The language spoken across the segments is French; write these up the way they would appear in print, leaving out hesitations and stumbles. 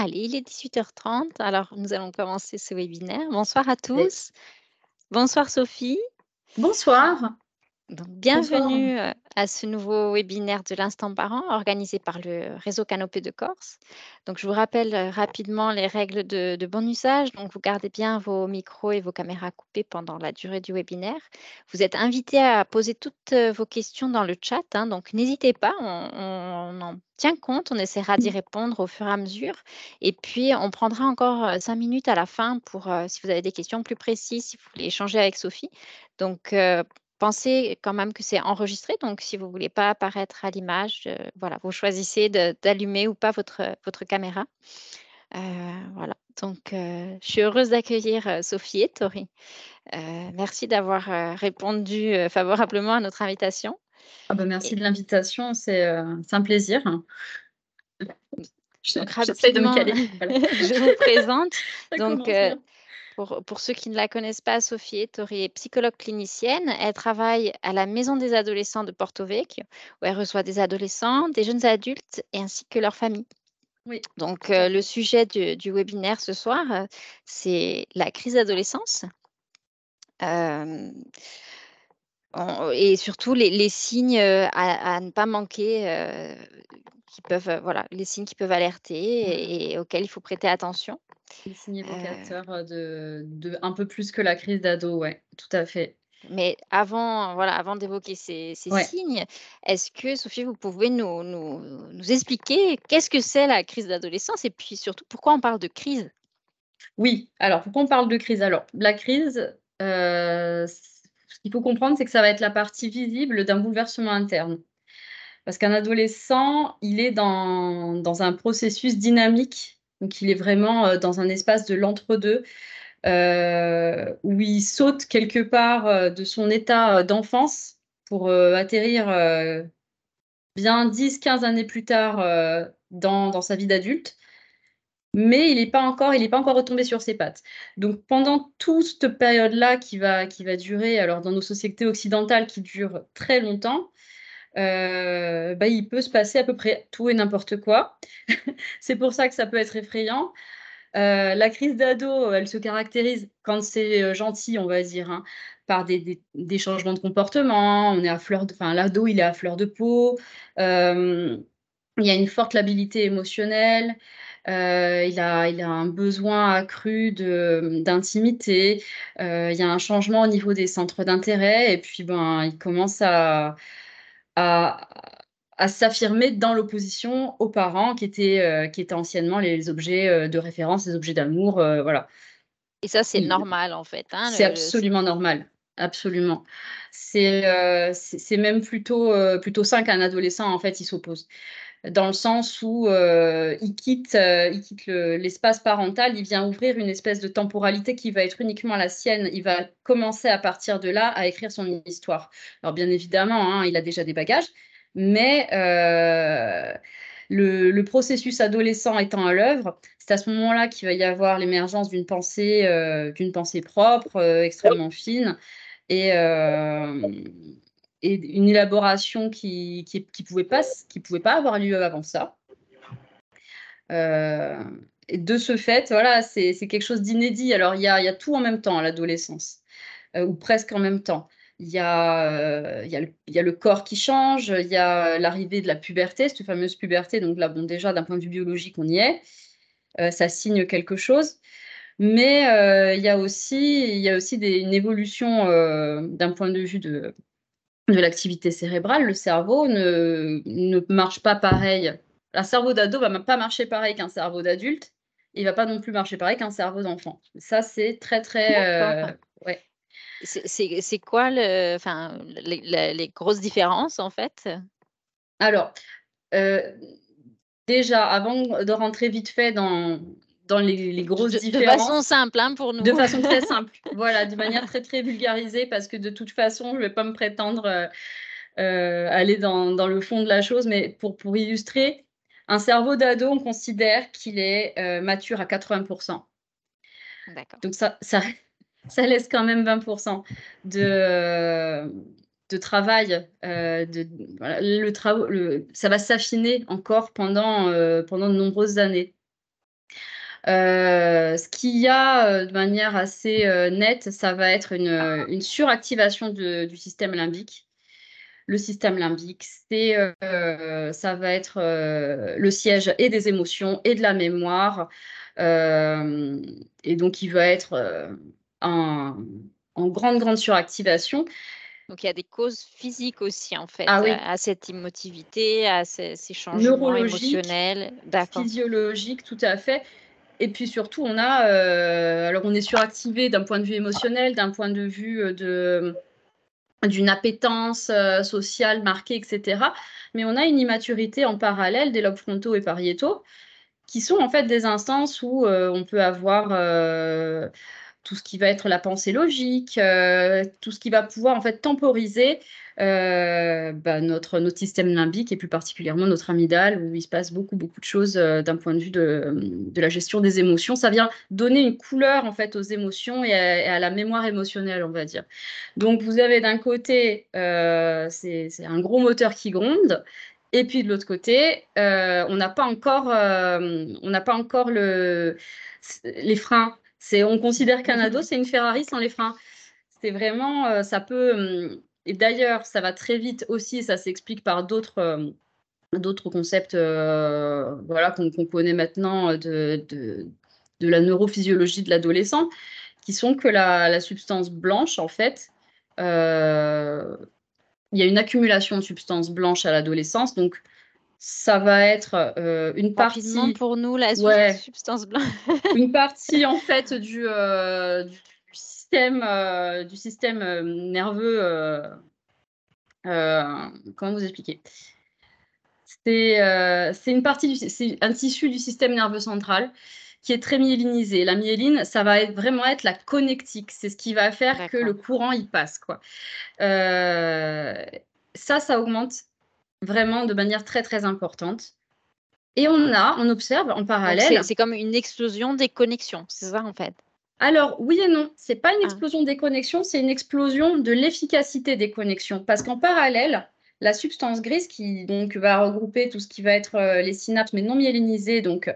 Allez, il est 18h30, alors nous allons commencer ce webinaire. Bonsoir à Et tous. Bonsoir Sophie. bonsoir. Donc, Bonsoir. bienvenue à ce nouveau webinaire de l'Instant Parent organisé par le réseau Canopée de Corse. Donc, je vous rappelle rapidement les règles de bon usage. Donc, vous gardez bien vos micros et vos caméras coupés pendant la durée du webinaire. Vous êtes invités à poser toutes vos questions dans le chat. Donc, n'hésitez pas, on en tient compte, on essaiera d'y répondre au fur et à mesure. Et puis, on prendra encore 5 minutes à la fin pour, si vous avez des questions plus précises, si vous voulez échanger avec Sophie. Donc, pensez quand même que c'est enregistré, donc si vous ne voulez pas apparaître à l'image, voilà, vous choisissez d'allumer ou pas votre caméra. Voilà, donc je suis heureuse d'accueillir Sophie et Tori. Merci d'avoir répondu favorablement à notre invitation. Merci Et de l'invitation, c'est un plaisir. donc J'essaie de me rapidement, caler. Voilà. je vous présente. Ça Donc, commence bien. pour ceux qui ne la connaissent pas, Sophie Ettori est psychologue clinicienne. Elle travaille à la Maison des adolescents de Porto Vecchio, où elle reçoit des adolescents, des jeunes adultes et ainsi que leurs familles. Oui, Donc, tout à le fait. sujet du webinaire ce soir, c'est la crise d'adolescence. Et surtout les signes à ne pas manquer, qui peuvent, voilà, les signes qui peuvent alerter Voilà. et auxquels il faut prêter attention. Les signes Euh, évocateurs de un peu plus que la crise d'ado, ouais, tout à fait. Mais avant, voilà, avant d'évoquer ces Ouais. signes, est-ce que Sophie, vous pouvez nous expliquer qu'est-ce que c'est la crise d'adolescence et puis surtout pourquoi on parle de crise? Oui, alors pourquoi on parle de crise? Alors la crise, ce qu'il faut comprendre, c'est que ça va être la partie visible d'un bouleversement interne. Parce qu'un adolescent, il est dans un processus dynamique, donc il est vraiment, dans un espace de l'entre-deux, où il saute quelque part, de son état, d'enfance pour, atterrir, bien 10, 15 années plus tard, dans sa vie d'adulte. Mais il est pas encore retombé sur ses pattes. Donc pendant toute cette période-là qui va durer, alors dans nos sociétés occidentales qui durent très longtemps, il peut se passer à peu près tout et n'importe quoi. C'est pour ça que ça peut être effrayant. La crise d'ado, elle se caractérise quand c'est, gentil, on va dire, hein, par des changements de comportement. On est à fleur de enfin, l'ado, il est à fleur de peau. Hem, il y a une forte labilité émotionnelle. Il a un besoin accru d'intimité. Il y a un changement au niveau des centres d'intérêt et puis, il commence à à s'affirmer dans l'opposition aux parents qui étaient anciennement les objets, de référence, les objets d'amour, voilà. Et ça, c'est Il normal en fait, hein, C'est absolument normal, absolument. C'est même plutôt sain qu'un adolescent, en fait, il s'oppose. Dans le sens où, il quitte l'espace parental, il vient ouvrir une espèce de temporalité qui va être uniquement la sienne. Il va commencer à partir de là à écrire son histoire. Alors bien évidemment, hein, il a déjà des bagages, mais le processus adolescent étant à l'œuvre, c'est à ce moment-là qu'il va y avoir l'émergence d'une pensée propre, extrêmement fine et hem et une élaboration qui pouvait pas avoir lieu avant ça. Et de ce fait, voilà, c'est quelque chose d'inédit. Alors il y a tout en même temps à l'adolescence, ou presque en même temps. Il y a le corps qui change, il y a l'arrivée de la puberté, cette fameuse puberté, donc là, bon, déjà d'un point de vue biologique, on y est, ça signe quelque chose. Mais, il y a aussi une évolution, d'un point de vue de l'activité cérébrale. Le cerveau ne marche pas pareil. Un cerveau d'ado va pas marcher pareil qu'un cerveau d'adulte. Il va pas non plus marcher pareil qu'un cerveau d'enfant. Ça, c'est très, D'accord. très, ouais. C'est quoi les grosses différences en fait? Alors, heu, déjà, avant de rentrer vite fait dans les grosses De façon différences, simple, hein, pour de nous. façon très simple, voilà, de manière très, très vulgarisée parce que de toute façon, je vais pas me prétendre, aller dans le fond de la chose, mais pour illustrer, un cerveau d'ado, on considère qu'il est, mature à 80. D'accord. Donc ça laisse quand même 20 de, de travail, de voilà, ça va s'affiner encore pendant de nombreuses années. Ce qu'il y a de manière assez nette, ça va être une suractivation du système limbique. Le système limbique, ça va être le siège et des émotions et de la mémoire. Et donc, il va être en grande, grande suractivation. Donc il y a des causes physiques aussi, en fait, Ah oui, à cette émotivité, à ces changements neurologique, émotionnels. D'accord. physiologique, tout à fait. Et puis surtout, alors on est suractivé d'un point de vue émotionnel, d'un point de vue d'une appétence sociale marquée, etc. Mais on a une immaturité en parallèle des lobes frontaux et pariétaux, qui sont en fait des instances où on peut avoir tout ce qui va être la pensée logique, tout ce qui va pouvoir en fait temporiser notre système limbique et plus particulièrement notre amygdale où il se passe beaucoup, beaucoup de choses d'un point de vue de la gestion des émotions. Ça vient donner une couleur en fait aux émotions et à la mémoire émotionnelle, on va dire. Donc vous avez d'un côté, c'est un gros moteur qui gronde. Et puis de l'autre côté, on n'a pas encore les freins. On considère qu'un ado, c'est une Ferrari sans les freins. C'est vraiment, ça peut. Et d'ailleurs, ça va très vite aussi, ça s'explique par d'autres concepts voilà, qu'on connaît maintenant de la neurophysiologie de l'adolescent, qui sont que la substance blanche, en fait, euh, il y a une accumulation de substances blanches à l'adolescence. Donc, ça va être une Rapidement partie, pour nous, la ouais, substance blanche. une partie en fait du système nerveux. Comment vous expliquer? C'est une partie c'est un tissu du système nerveux central qui est très myélinisé. La myéline, ça va vraiment être la connectique. C'est ce qui va faire que le D'accord. courant il passe, quoi. Euh, ça augmente vraiment de manière très très importante. Et on observe en Donc parallèle. c'est comme une explosion des connexions, c'est ça, en fait? Alors, oui et non, c'est pas une Ah, explosion des connexions, c'est une explosion de l'efficacité des connexions. Parce qu'en parallèle, la substance grise qui donc va regrouper tout ce qui va être les synapses, mais non myélinisées, donc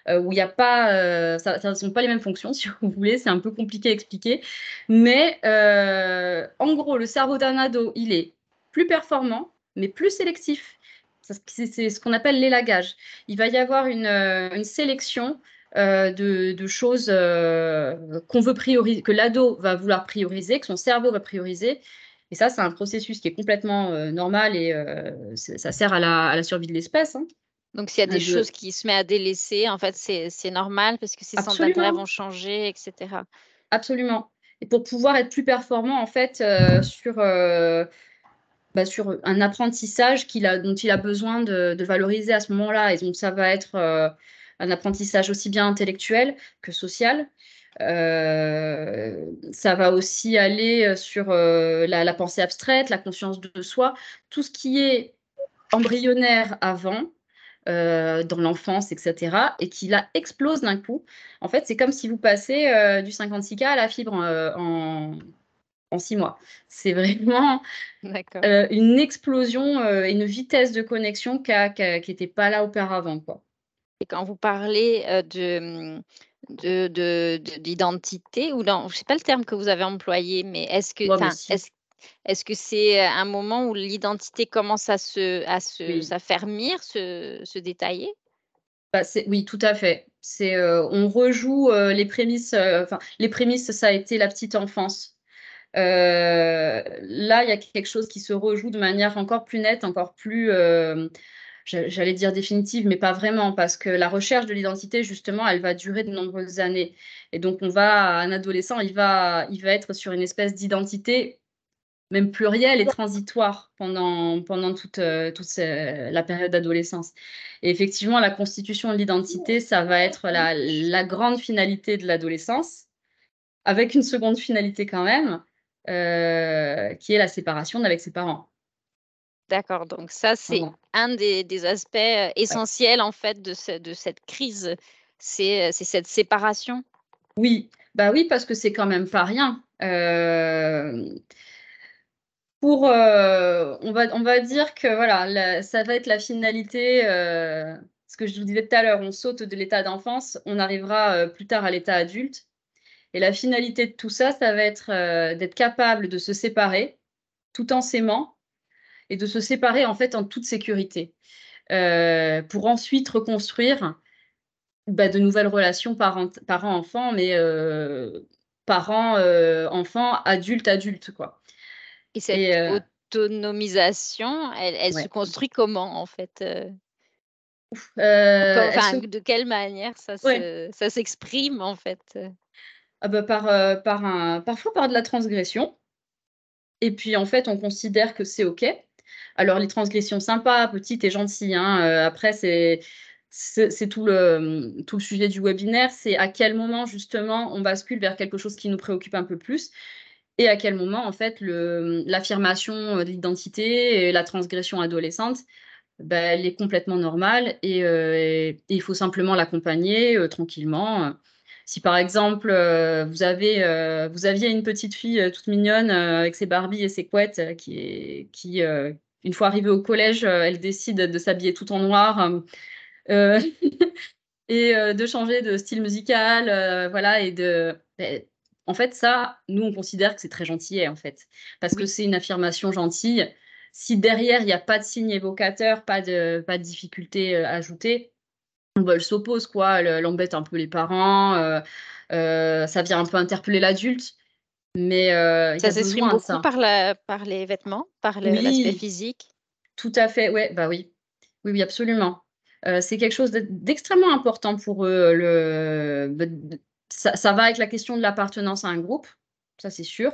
où il n'y a pas, ça ne sont pas les mêmes fonctions, si vous voulez, c'est un peu compliqué à expliquer. Mais en gros, le cerveau d'un ado, il est plus performant, mais plus sélectif. C'est ce qu'on appelle l'élagage. Il va y avoir une sélection de choses qu'on veut prioriser, que l'ado va vouloir prioriser, que son cerveau va prioriser. Et ça, c'est un processus qui est complètement normal et ça sert à la survie de l'espèce. Hein. donc s'il y a des choses De... qui se met à délaisser, en fait, c'est normal parce que ses centres d'intérêt Absolument, vont changer et cetera. absolument. Et pour pouvoir être plus performant, en fait, sur un apprentissage dont il a besoin de valoriser à ce moment-là. Et donc, ça va être un apprentissage aussi bien intellectuel que social. Ça va aussi aller sur la pensée abstraite, la conscience de soi, tout ce qui est embryonnaire avant, dans l'enfance, etc., et qui là explose d'un coup. En fait, c'est comme si vous passez du 56K à la fibre en 6 mois. C'est vraiment D'accord. une explosion et une vitesse de connexion qui n'était pas là auparavant, quoi. Et quand vous parlez, d'identité ou dans je sais pas le terme que vous avez employé, mais Ouais, mais si, est-ce que c'est, un moment où l'identité commence à se oui. s'affermir, se détailler? Bah, oui, tout à fait. On rejoue les prémices, enfin, les prémices, ça a été la petite enfance. Là, il y a quelque chose qui se rejoue de manière encore plus nette, encore plus, j'allais dire définitive, mais pas vraiment, parce que la recherche de l'identité, justement, elle va durer de nombreuses années. Et donc, un adolescent, il va être sur une espèce d'identité, même plurielle et transitoire pendant toute la période d'adolescence. Et effectivement, la constitution de l'identité, ça va être la grande finalité de l'adolescence, avec une seconde finalité quand même, qui est la séparation avec ses parents. D'accord, donc ça, c'est Voilà. un des aspects, Ouais. essentiels, en fait, de cette crise. C'est cette séparation? Oui, bah oui, parce que c'est quand même pas rien. On va dire que voilà, ça va être la finalité. ce que je vous disais tout à l'heure, on saute de l'état d'enfance, on arrivera, plus tard à l'état adulte et la finalité de tout ça, ça va être, d'être capable de se séparer tout en s'aimant et de se séparer, en fait, en toute sécurité, pour ensuite reconstruire, bah, de nouvelles relations parents-enfants, mais parents, enfants, adultes, quoi Et cette et autonomisation, elle se ouais, construit comment en fait? elle Enfin, se de quelle manière ouais, ça s'exprime en fait? ah bah, parfois par de la transgression et puis, en fait, on considère que c'est OK. Alors les transgressions sympas, petites et gentilles, hein, après c'est tout le sujet du webinaire, c'est à quel moment justement on bascule vers quelque chose qui nous préoccupe un peu plus et à quel moment en fait l'affirmation, de l'identité et la transgression adolescente, bah, elle est complètement normale et il faut simplement l'accompagner, tranquillement, Si par exemple, vous aviez une petite fille, toute mignonne, avec ses Barbies et ses couettes, une fois arrivée au collège, elle décide de s'habiller tout en noir, heu et de changer de style musical, voilà en fait ça, nous on considère que c'est très gentillet, en fait. Parce que Oui, c'est une affirmation gentille. Si derrière il y a pas de signe évocateur, pas de difficulté, ajoutée, bah, elle s'oppose quoi, elle embête un peu les parents, ça vient un peu interpeller l'adulte, mais il y ça a s'exprime besoin de beaucoup ça. par les vêtements, par l'aspect Oui, physique? tout à fait, ouais, bah, oui. Oui, oui, absolument. C'est quelque chose d'extrêmement important pour eux, ça va avec la question de l'appartenance à un groupe, ça c'est sûr.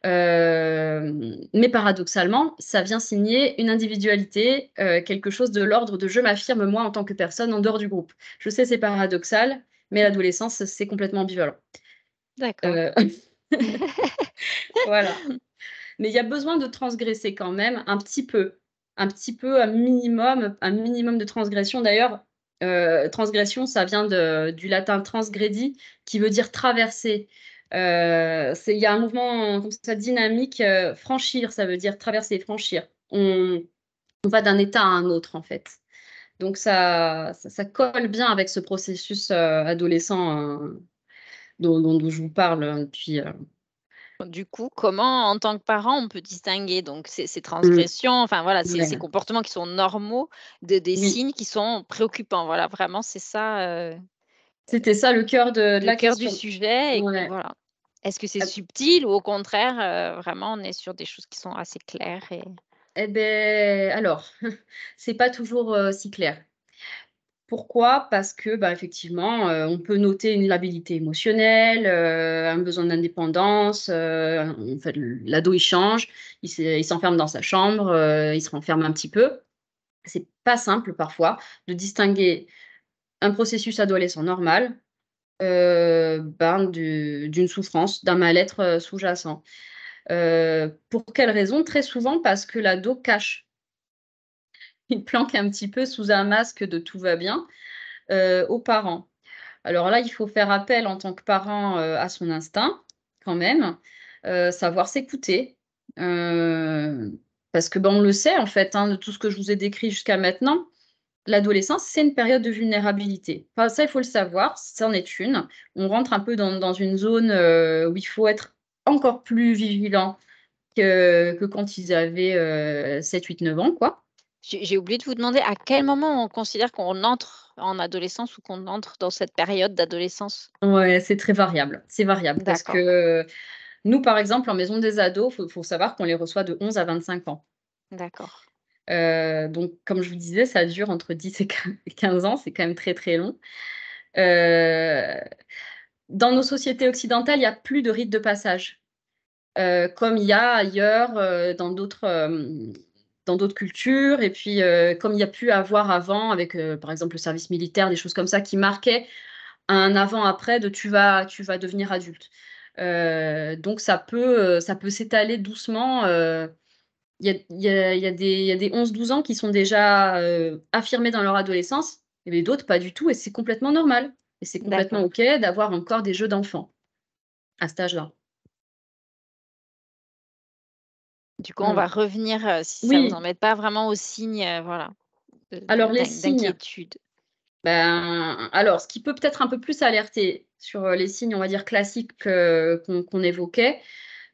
Mais paradoxalement, ça vient signer une individualité, quelque chose de l'ordre de: «Je m'affirme moi en tant que personne en dehors du groupe». Je sais, c'est paradoxal, mais l'adolescence, c'est complètement ambivalent. D'accord. Heu, voilà. Mais il y a besoin de transgresser quand même un petit peu, un minimum de transgression. D'ailleurs, transgression, ça vient du latin transgredi, qui veut dire traverser. Il y a un mouvement comme ça dynamique, franchir, ça veut dire traverser, franchir. On va d'un état à un autre, en fait. Donc ça colle bien avec ce processus, adolescent, dont je vous parle, depuis, Du coup, comment, en tant que parent, on peut distinguer donc ces mmh, transgressions, enfin voilà, ces ouais, comportements qui sont normaux des oui. signes qui sont préoccupants? Voilà, vraiment, c'est ça, C'était ça le cœur de le la cœur du question. sujet et Ouais. voilà. Est-ce que c'est Ap subtil ou au contraire, vraiment on est sur des choses qui sont assez claires et et beh, alors, c'est pas toujours, si clair. Pourquoi? Parce que, bah, effectivement, on peut noter une labilité émotionnelle, un besoin d'indépendance, en fait, l'ado, il change, il s'enferme dans sa chambre, il se renferme un petit peu. C'est pas simple parfois de distinguer un processus adolescent normal, ben, d'une souffrance, d'un mal-être, sous-jacent. Pour quelle raison? Très souvent parce que l'ado cache. Il planque un petit peu sous un masque de «tout va bien», aux parents. Alors là, il faut faire appel en tant que parent, à son instinct quand même, savoir s'écouter, parce que, ben, on le sait en fait, hein, de tout ce que je vous ai décrit jusqu'à maintenant, l'adolescence, c'est une période de vulnérabilité. Enfin ça, il faut le savoir, c'en est une. On rentre un peu dans une zone, où il faut être encore plus vigilant que quand ils avaient, 7-8-9 ans, quoi. j'ai oublié de vous demander à quel moment on considère qu'on entre en adolescence ou qu'on entre dans cette période d'adolescence? Ouais, c'est variable parce D'accord, que nous, par exemple, en maison des ados, faut savoir qu'on les reçoit de 11 à 25 ans. d'accord. Donc comme je vous disais, ça dure entre 10 et 15 ans, c'est quand même très, très long. Heu, dans nos sociétés occidentales, il y a plus de rite de passage, comme il y a ailleurs, dans d'autres cultures et puis, comme il y a pu avoir avant avec, par exemple, le service militaire, des choses comme ça qui marquaient un avant-après de tu vas devenir adulte. Donc ça peut s'étaler doucement, il y a des 11-12 ans qui sont déjà, affirmés dans leur adolescence, mais d'autres pas du tout et c'est complètement normal et c'est complètement D'accord. OK d'avoir encore des jeux d'enfants à cet âge-là. Du coup, on Mmh. va revenir, si ça vous Oui, embête pas, vraiment aux signes, voilà. Alors les signes, d'inquiétude? alors ce qui peut peut-être un peu plus alerter sur, les signes, on va dire classiques, qu'on évoquait,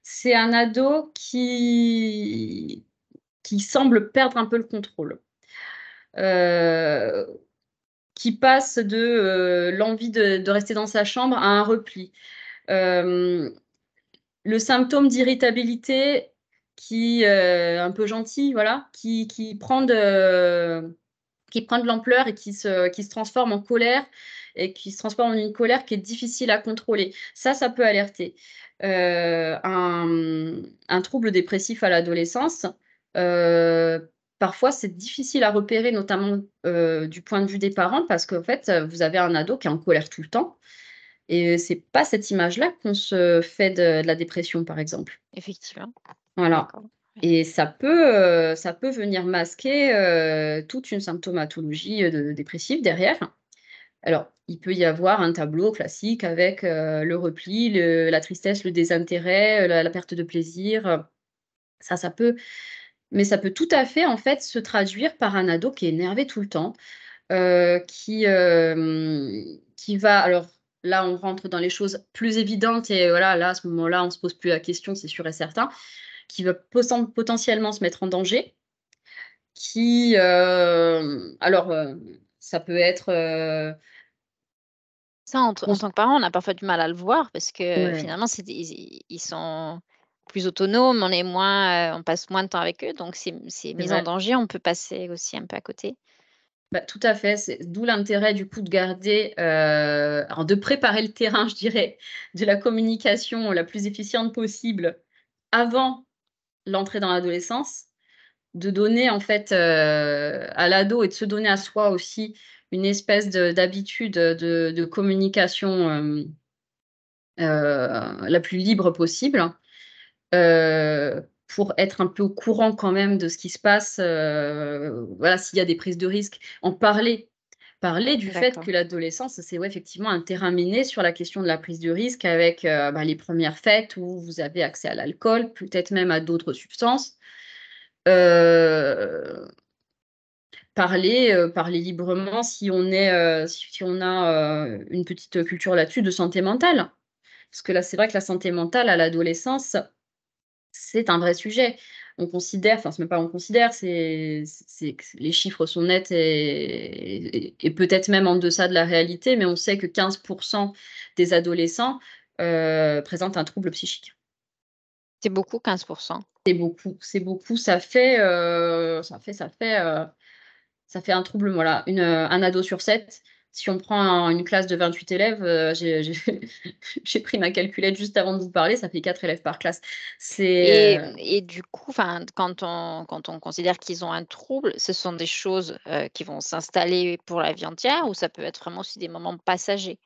c'est un ado qui semble perdre un peu le contrôle. Heu, qui passe de, l'envie de rester dans sa chambre à un repli. Hem, le symptôme d'irritabilité qui, un peu gentil, voilà, qui prend de l'ampleur et qui se transforme en colère et qui se transforme en une colère qui est difficile à contrôler. Ça peut alerter. Un trouble dépressif à l'adolescence, parfois c'est difficile à repérer, notamment, du point de vue des parents parce qu'en fait, vous avez un ado qui est en colère tout le temps et c'est pas cette image-là qu'on se fait de la dépression, par exemple. Effectivement, Voilà, d'accord. Ouais. et ça peut venir masquer, toute une symptomatologie, de dépressive derrière. Alors, il peut y avoir un tableau classique avec, le repli, la tristesse, le désintérêt, la perte de plaisir, ça peut, mais ça peut tout à fait, en fait, se traduire par un ado qui est énervé tout le temps, qui va, alors là, on rentre dans les choses plus évidentes et voilà, là, à ce moment-là, on se pose plus la question, c'est sûr et certain, qui va potentiellement se mettre en danger, qui, alors, ça peut être, Ça, en tant que parent, on a parfois du mal à le voir parce que ouais, finalement, ils sont plus autonomes, on passe moins de temps avec eux, donc ces c'est mises en vrai. danger, on peut passer aussi un peu à côté. Bah, tout à fait, c'est d'où l'intérêt du coup de garder, alors de préparer le terrain, je dirais, de la communication la plus efficiente possible avant l'entrée dans l'adolescence. De donner en fait, à l'ado et de se donner à soi aussi une espèce d'habitude, de communication, la plus libre possible, pour être un peu au courant quand même de ce qui se passe, voilà, s'il y a des prises de risques, en parler. Parler du fait D'accord. que l'adolescence, c'est ouais, effectivement un terrain miné sur la question de la prise de risque avec, les premières fêtes où vous avez accès à l'alcool, peut-être même à d'autres substances. Heu, parler librement si on a, une petite culture là-dessus de santé mentale. Parce que là, c'est vrai que la santé mentale à l'adolescence, c'est un vrai sujet. On considère, enfin, c'est même pas on considère, c'est que les chiffres sont nets et peut-être même en deçà de la réalité, mais on sait que 15 des adolescents, présentent un trouble psychique. C'est beaucoup 15. C'est beaucoup, ça fait un trouble, voilà, un ado sur 7. Si on prend une classe de 28 élèves, j'ai j'ai pris ma calculette juste avant de vous parler, ça fait 4 élèves par classe. C'est, Et du coup, enfin, quand on considère qu'ils ont un trouble, ce sont des choses, qui vont s'installer pour la vie entière ou ça peut être vraiment aussi des moments passagers?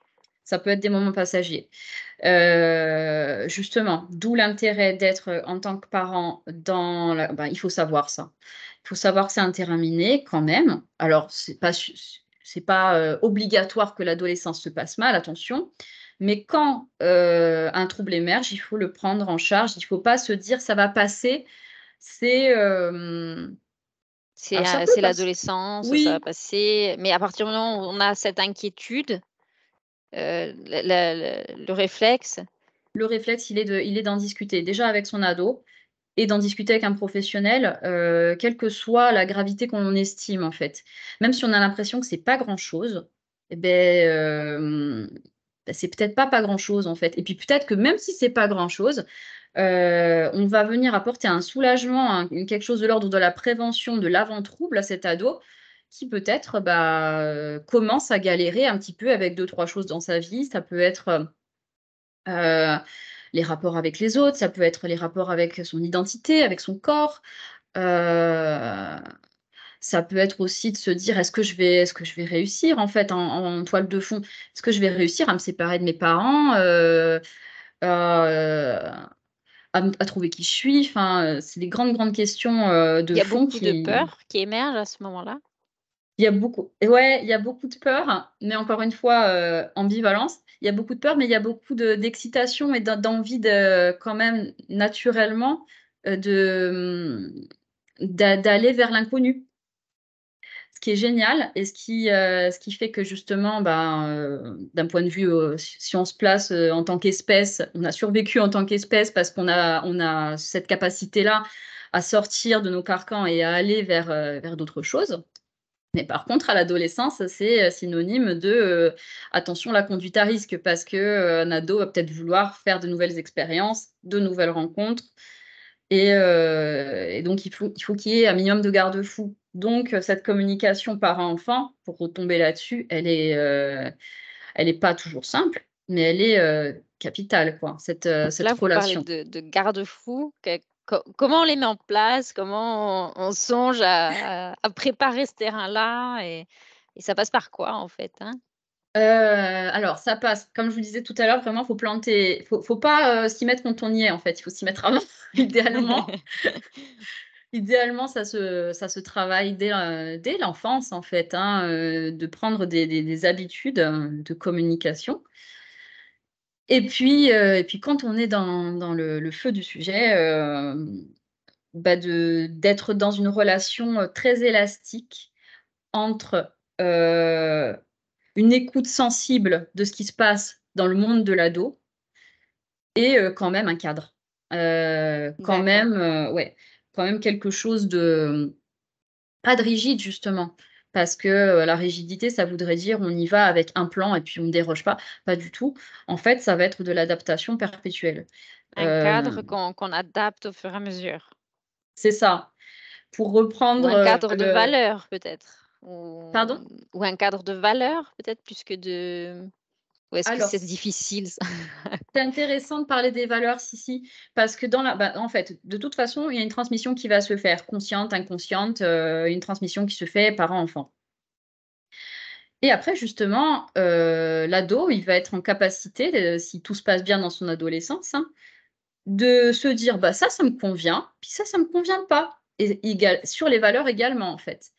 ça peut être des moments passagers. Justement, d'où l'intérêt d'être, en tant que parent dans la il faut savoir ça. Il faut savoir que c'est un terrain miné quand même. Alors c'est pas, obligatoire que l'adolescence se passe mal, attention. Mais quand, un trouble émerge, il faut le prendre en charge. Il ne faut pas se dire: «Ça va passer». C'est, alors ça peut C'est passer, l'adolescence, ça va oui. passer, mais à partir du moment où on a cette inquiétude, le réflexe, Le réflexe, il est d'en discuter. Déjà avec son ado et d'en discuter avec un professionnel, quelle que soit la gravité qu'on estime, en fait. Même si on a l'impression que c'est pas grand-chose, et beh, c'est peut-être pas grand-chose, en fait. Et puis peut-être que même si c'est pas grand-chose, on va venir apporter un soulagement, quelque chose de l'ordre de la prévention de l'avant-trouble à cet ado qui peut-être, commence à galérer un petit peu avec deux trois choses dans sa vie. Ça peut être, Heu, les rapports avec les autres, ça peut être les rapports avec son identité, avec son corps, heu, ça peut être aussi de se dire: «Est-ce que je vais réussir en fait en toile de fond? Est-ce que je vais réussir à me séparer de mes parents, à trouver qui je suis?» Enfin, c'est des grandes, grandes questions, de il y a fond beaucoup de qui peurs qui émergent à ce moment-là? il y a beaucoup, et ouais, il y a beaucoup de peur, mais encore une fois, ambivalence. Il y a beaucoup de peur, mais il y a beaucoup d'excitation et d'envie de quand même naturellement, d'aller vers l'inconnu. ce qui est génial et ce qui fait que justement, d'un point de vue, si on se place en tant qu'espèce, on a survécu en tant qu'espèce parce on a cette capacité-là à sortir de nos carcans et à aller vers d'autres choses. Mais par contre, à l'adolescence, c'est synonyme de attention, la conduite à risque, parce qu'un ado va peut-être vouloir faire de nouvelles expériences, de nouvelles rencontres. Et donc, il faut qu'il y ait un minimum de garde-fous. Donc, cette communication parent-enfant, pour retomber là-dessus, elle est pas toujours simple, mais elle est capitale, quoi, cette Là, vous parlez relation. de garde-fous. Comment on les met en place? Comment on songe à préparer ce terrain-là et ça passe par quoi, en fait, hein? Alors ça passe, comme je vous disais tout à l'heure, vraiment, faut pas s'y mettre quand on y est, en fait. Il faut s'y mettre avant, idéalement. Idéalement, ça se travaille dès l'enfance, en fait, hein, de prendre des habitudes, de communication. Et puis quand on est dans le feu du sujet, d'être dans une relation, très élastique entre, une écoute sensible de ce qui se passe dans le monde de l'ado et quand même un cadre. Quand D'accord. même, ouais, quand même quelque chose de pas de rigide justement, parce que, la rigidité, ça voudrait dire on y va avec un plan et puis on ne déroge pas. Pas du tout. En fait, ça va être de l'adaptation perpétuelle. Un cadre Hem, qu'on adapte au fur et à mesure c'est ça. Pour ou reprendre, un cadre de le valeurs peut-être? pardon? Ou un cadre de valeurs peut-être plus que de ou est-ce que Alors c'est difficile ça? c'est intéressant de parler des valeurs, si, si, parce que en fait, de toute façon, il y a une transmission qui va se faire, consciente, inconsciente, une transmission qui se fait parent-enfant. Et après justement, l'ado, il va être en capacité, si tout se passe bien dans son adolescence, hein, de se dire: «Bah, ça me convient, puis ça me convient pas» et sur les valeurs également, en fait.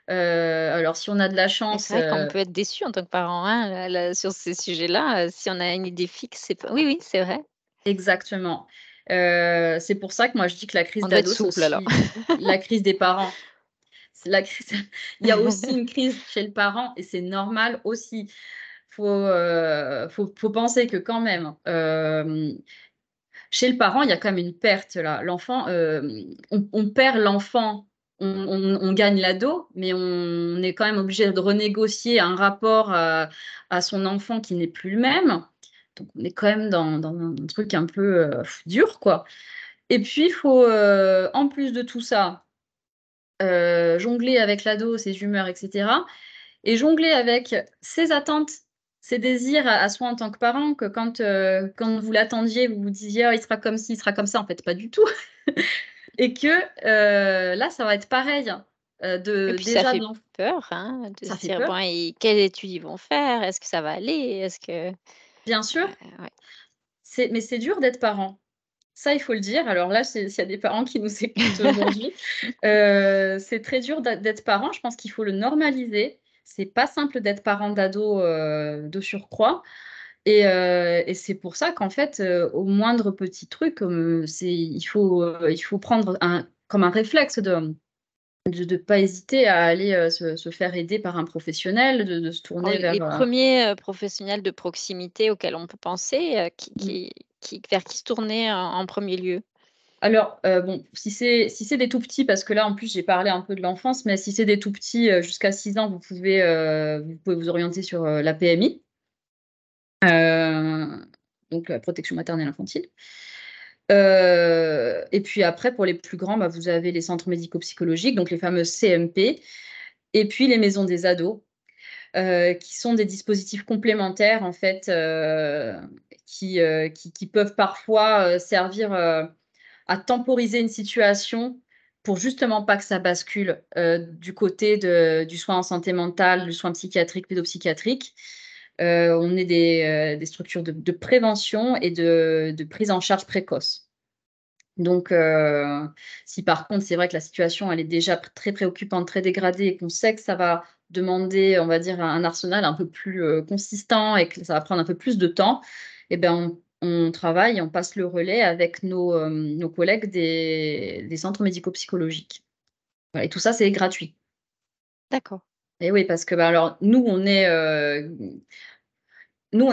Alors si on a de la Et c'est chance, vrai qu'on peut être déçu en tant que parent, hein, sur ces sujets-là, si on a une idée fixe, c'est pas oui, oui, c'est vrai. exactement. C'est pour ça que moi je dis que la crise On doit être d'ado, c'est souple alors. aussi la crise des parents. C'est la crise il y a aussi une crise chez le parent et c'est normal aussi. Faut penser que quand même, chez le parent, il y a quand même une perte là. L'enfant, on perd l'enfant, on gagne l'ado, mais on est quand même obligé de renégocier un rapport, à son enfant qui n'est plus le même. Donc on est quand même dans un truc un peu, dur quoi. Et puis il faut, en plus de tout ça, jongler avec l'ado, ses humeurs et cetera et jongler avec ses attentes, ses désirs à soi en tant que parent, que quand vous l'attendiez, vous vous disiez: «Oh, il sera comme ci, il sera comme ça», en fait, pas du tout et que, là, ça va être pareil, Et de puis ça déjà de fait l'enf peur, hein, de ça se fait dire: peur, «Bon et quelles études ils vont faire? Est-ce que ça va aller? Est-ce que» bien sûr, ouais. mais c'est dur d'être parent. Ça, il faut le dire. Alors là, s'il y a des parents qui nous écoutent aujourd'hui, c'est très dur d'être parent. Je pense qu'il faut le normaliser. C'est pas simple d'être parent d'ado, de surcroît et c'est pour ça qu'en fait, au moindre petit truc, il faut prendre comme un réflexe de pas hésiter à aller, se faire aider par un professionnel, de se Alors tourner les vers, 1ers, professionnels de proximité auxquels on peut penser, mmh. qui vers qui se tourner en 1er lieu? Alors, bon, si c'est des tout petits, parce que là, en plus, j'ai parlé un peu de l'enfance, mais si c'est des tout petits, jusqu'à 6 ans, vous pouvez vous orienter sur, la PMI, heu, donc la protection maternelle infantile. Et puis après, pour les plus grands, vous avez les centres médico-psychologiques, donc les fameux CMP et puis les maisons des ados, qui sont des dispositifs complémentaires, en fait, qui peuvent parfois, servir, à temporiser une situation pour justement pas que ça bascule, du côté du soin en santé mentale, du soin psychiatrique, pédopsychiatrique. On est des structures de prévention et de prise en charge précoce. Donc si par contre, c'est vrai que la situation, elle est déjà très préoccupante, très dégradée et qu'on sait que ça va demander, on va dire, un arsenal un peu plus, consistant et que ça va prendre un peu plus de temps et ben, on travaille et on passe le relais avec nos collègues des centres médico-psychologiques. Voilà et tout ça, c'est gratuit. D'accord. Et oui, parce que, bah, alors nous, on n'est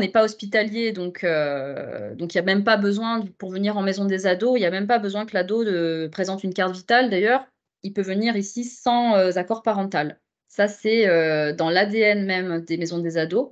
pas hospitalier, donc il y a même pas besoin pour venir en maison des ados, il y a même pas besoin que l'ado présente une carte vitale. D'ailleurs, il peut venir ici sans, accord parental. Ça, c'est, dans l'ADN même des maisons des ados.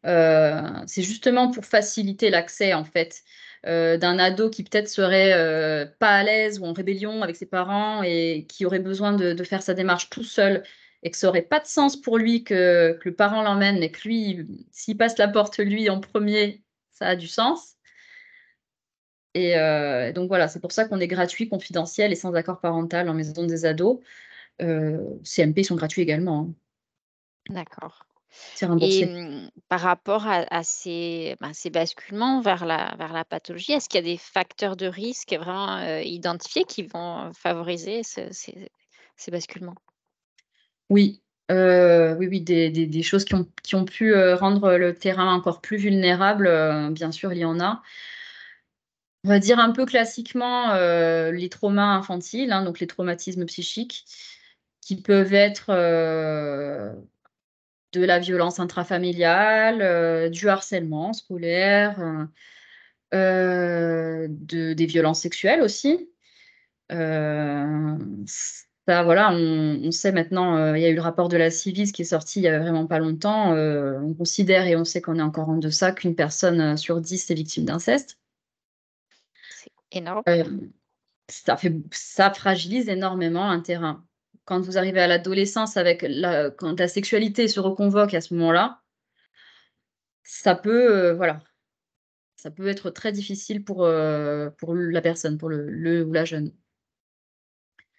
C'est justement pour faciliter l'accès, en fait, d'un ado qui peut-être serait, pas à l'aise ou en rébellion avec ses parents et qui aurait besoin de faire sa démarche tout seul et que ça aurait pas de sens pour lui que le parent l'emmène, mais que lui, s'il passe la porte lui en premier, ça a du sens. Et donc voilà, c'est pour ça qu'on est gratuit, confidentiel et sans accord parental en maison des ados. CMP, ils sont gratuits également, hein. D'accord. C'est Et remboursé. par rapport à ces basculements vers la pathologie, est-ce qu'il y a des facteurs de risque vraiment, identifiés qui vont favoriser ces basculements? Oui, oui, oui, des choses qui ont pu, rendre le terrain encore plus vulnérable, bien sûr, il y en a. On va dire un peu classiquement, les traumas infantiles, hein, donc les traumatismes psychiques qui peuvent être, de la violence intrafamiliale, du harcèlement scolaire, des violences sexuelles aussi. Ça voilà, on sait maintenant, il y a eu le rapport de la Ciivise qui est sorti il y a vraiment pas longtemps, on considère et on sait qu'on est encore en deçà qu'une personne, sur 10 est victime d'inceste. C'est énorme. Hem, ça fragilise énormément un terrain. Quand vous arrivez à l'adolescence avec quand la sexualité se reconvoque à ce moment-là, ça peut, voilà, ça peut être très difficile pour la personne, pour le ou la jeune.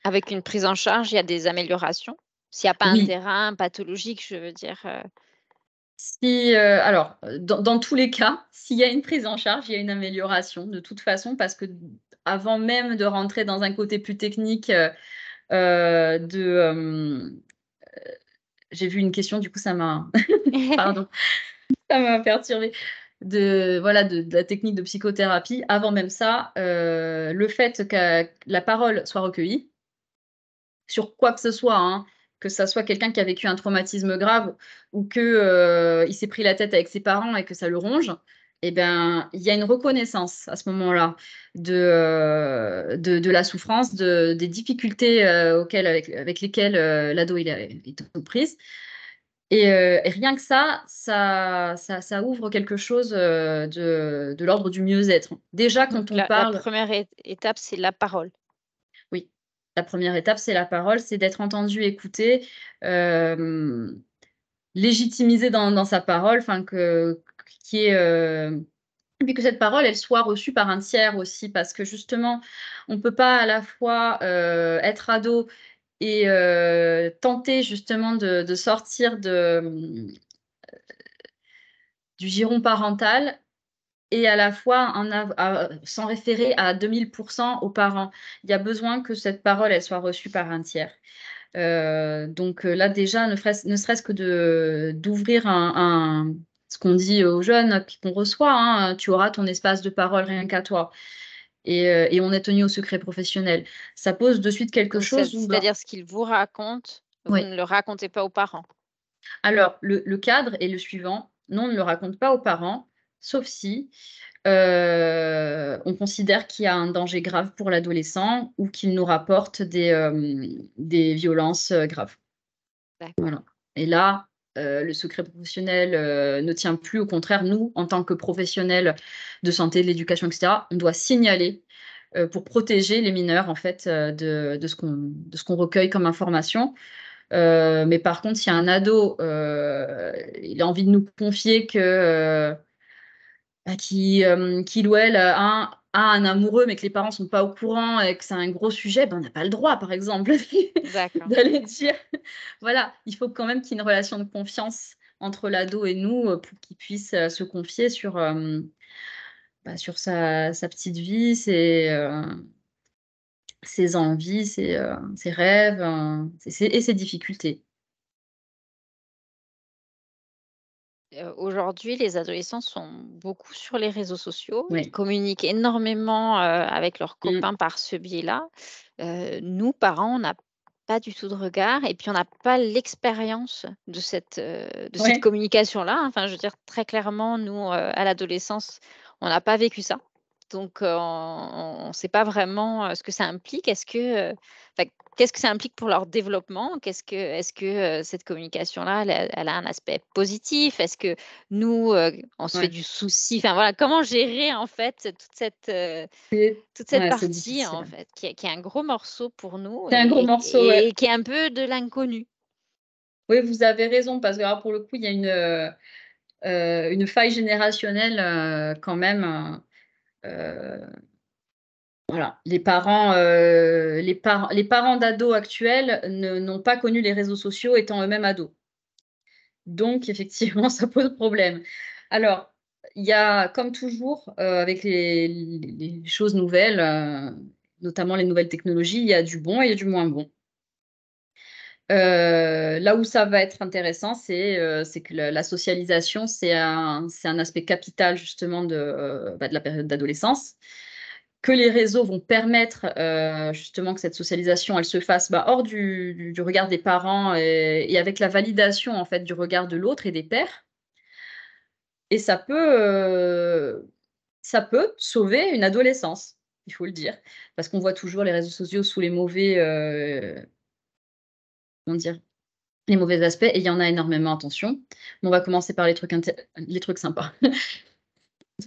Avec une prise en charge, il y a des améliorations? S'il y a pas un Oui. terrain pathologique, je veux dire, Si, alors, dans tous les cas, s'il y a une prise en charge, il y a une amélioration de toute façon parce que avant même de rentrer dans un côté plus technique, de, j'ai vu une question, du coup ça m'a pardon, ça m'a perturbée. De la technique de psychothérapie. Avant même ça, le fait que la parole soit recueillie sur quoi que ce soit, hein, que ça soit quelqu'un qui a vécu un traumatisme grave ou que, il s'est pris la tête avec ses parents et que ça le ronge, et ben, il y a une reconnaissance à ce moment-là de la souffrance, des difficultés, auxquelles avec lesquelles, l'ado il est aux prises et rien que ça ouvre quelque chose, de l'ordre du mieux-être. Déjà donc quand on la parle. 1re étape, c'est la parole. Oui, la première étape, c'est la parole, c'est d'être entendu, écouté, hem, légitimisé dans sa parole, enfin que qu'il y ait, et puis que cette parole, elle soit reçue par un tiers aussi. Parce que justement, on ne peut pas à la fois, être ado et tenter justement de sortir du giron parental et à la fois s'en référer à 2000 aux parents. Il y a besoin que cette parole, elle soit reçue par un tiers. Là déjà, ne serait-ce que d'ouvrir ce qu'on dit aux jeunes qu'on reçoit, hein, «Tu auras ton espace de parole rien qu'à toi» et on est tenu au secret professionnel. Ça pose de suite quelque Donc chose où, ben c'est-à-dire ce qu'il vous raconte, vous oui. ne le racontez pas aux parents? Alors le cadre est le suivant: non, on ne le raconte pas aux parents, sauf si, on considère qu'il y a un danger grave pour l'adolescent ou qu'il nous rapporte des violences, graves. D'accord. Voilà et là, le secret professionnel, ne tient plus. Au contraire, nous, en tant que professionnels de santé, de l'éducation et cetera, on doit signaler, pour protéger les mineurs en fait, de ce qu'on recueille comme information. Mais par contre, si un ado, il a envie de nous confier qu'il ou elle a un amoureux, mais que les parents sont pas au courant et que c'est un gros sujet, ben, on n'a pas le droit, par exemple, D'accord. d'aller dire voilà, il faut quand même qu'il y ait une relation de confiance entre l'ado et nous, pour qu'il puisse, se confier sur sa petite vie, ses envies, ses rêves, ses difficultés. Aujourd'hui, les adolescents sont beaucoup sur les réseaux sociaux. Ils Oui. communiquent énormément, avec leurs Mmh. copains par ce biais-là. Nous, parents, on n'a pas du tout de regard et puis on n'a pas l'expérience de cette Ouais, communication-là. Enfin, je veux dire très clairement, nous, à l'adolescence, on n'a pas vécu ça. Donc, on ne sait pas vraiment, ce que ça implique. Enfin, qu'est-ce que ça implique pour leur développement? Est-ce que, cette communication-là, elle a un aspect positif? Est-ce que nous, on se fait ouais, du souci? Enfin voilà, comment gérer en fait toute cette c'est partie, difficile, en hein. fait, qui est un gros morceau pour nous C'est un gros morceau, ouais. et qui est un peu de l'inconnu. Oui, vous avez raison parce que alors pour le coup, il y a une faille générationnelle, quand même, voilà. Les parents d'ados actuels n'ont pas connu les réseaux sociaux étant eux-mêmes ados. Donc effectivement, ça pose problème. Alors, il y a comme toujours, avec les choses nouvelles, notamment les nouvelles technologies, il y a du bon et il y a du moins bon. Là où ça va être intéressant, c'est que la socialisation, c'est un aspect capital justement de la période d'adolescence, que les réseaux vont permettre, justement que cette socialisation, elle se fasse, hors du regard des parents et avec la validation en fait du regard de l'autre et des pairs et ça peut sauver une adolescence, il faut le dire. Parce qu'on voit toujours les réseaux sociaux sous les mauvais, comment dire? Les mauvais aspects et il y en a énormément, attention. Mais on va commencer par les trucs sympas.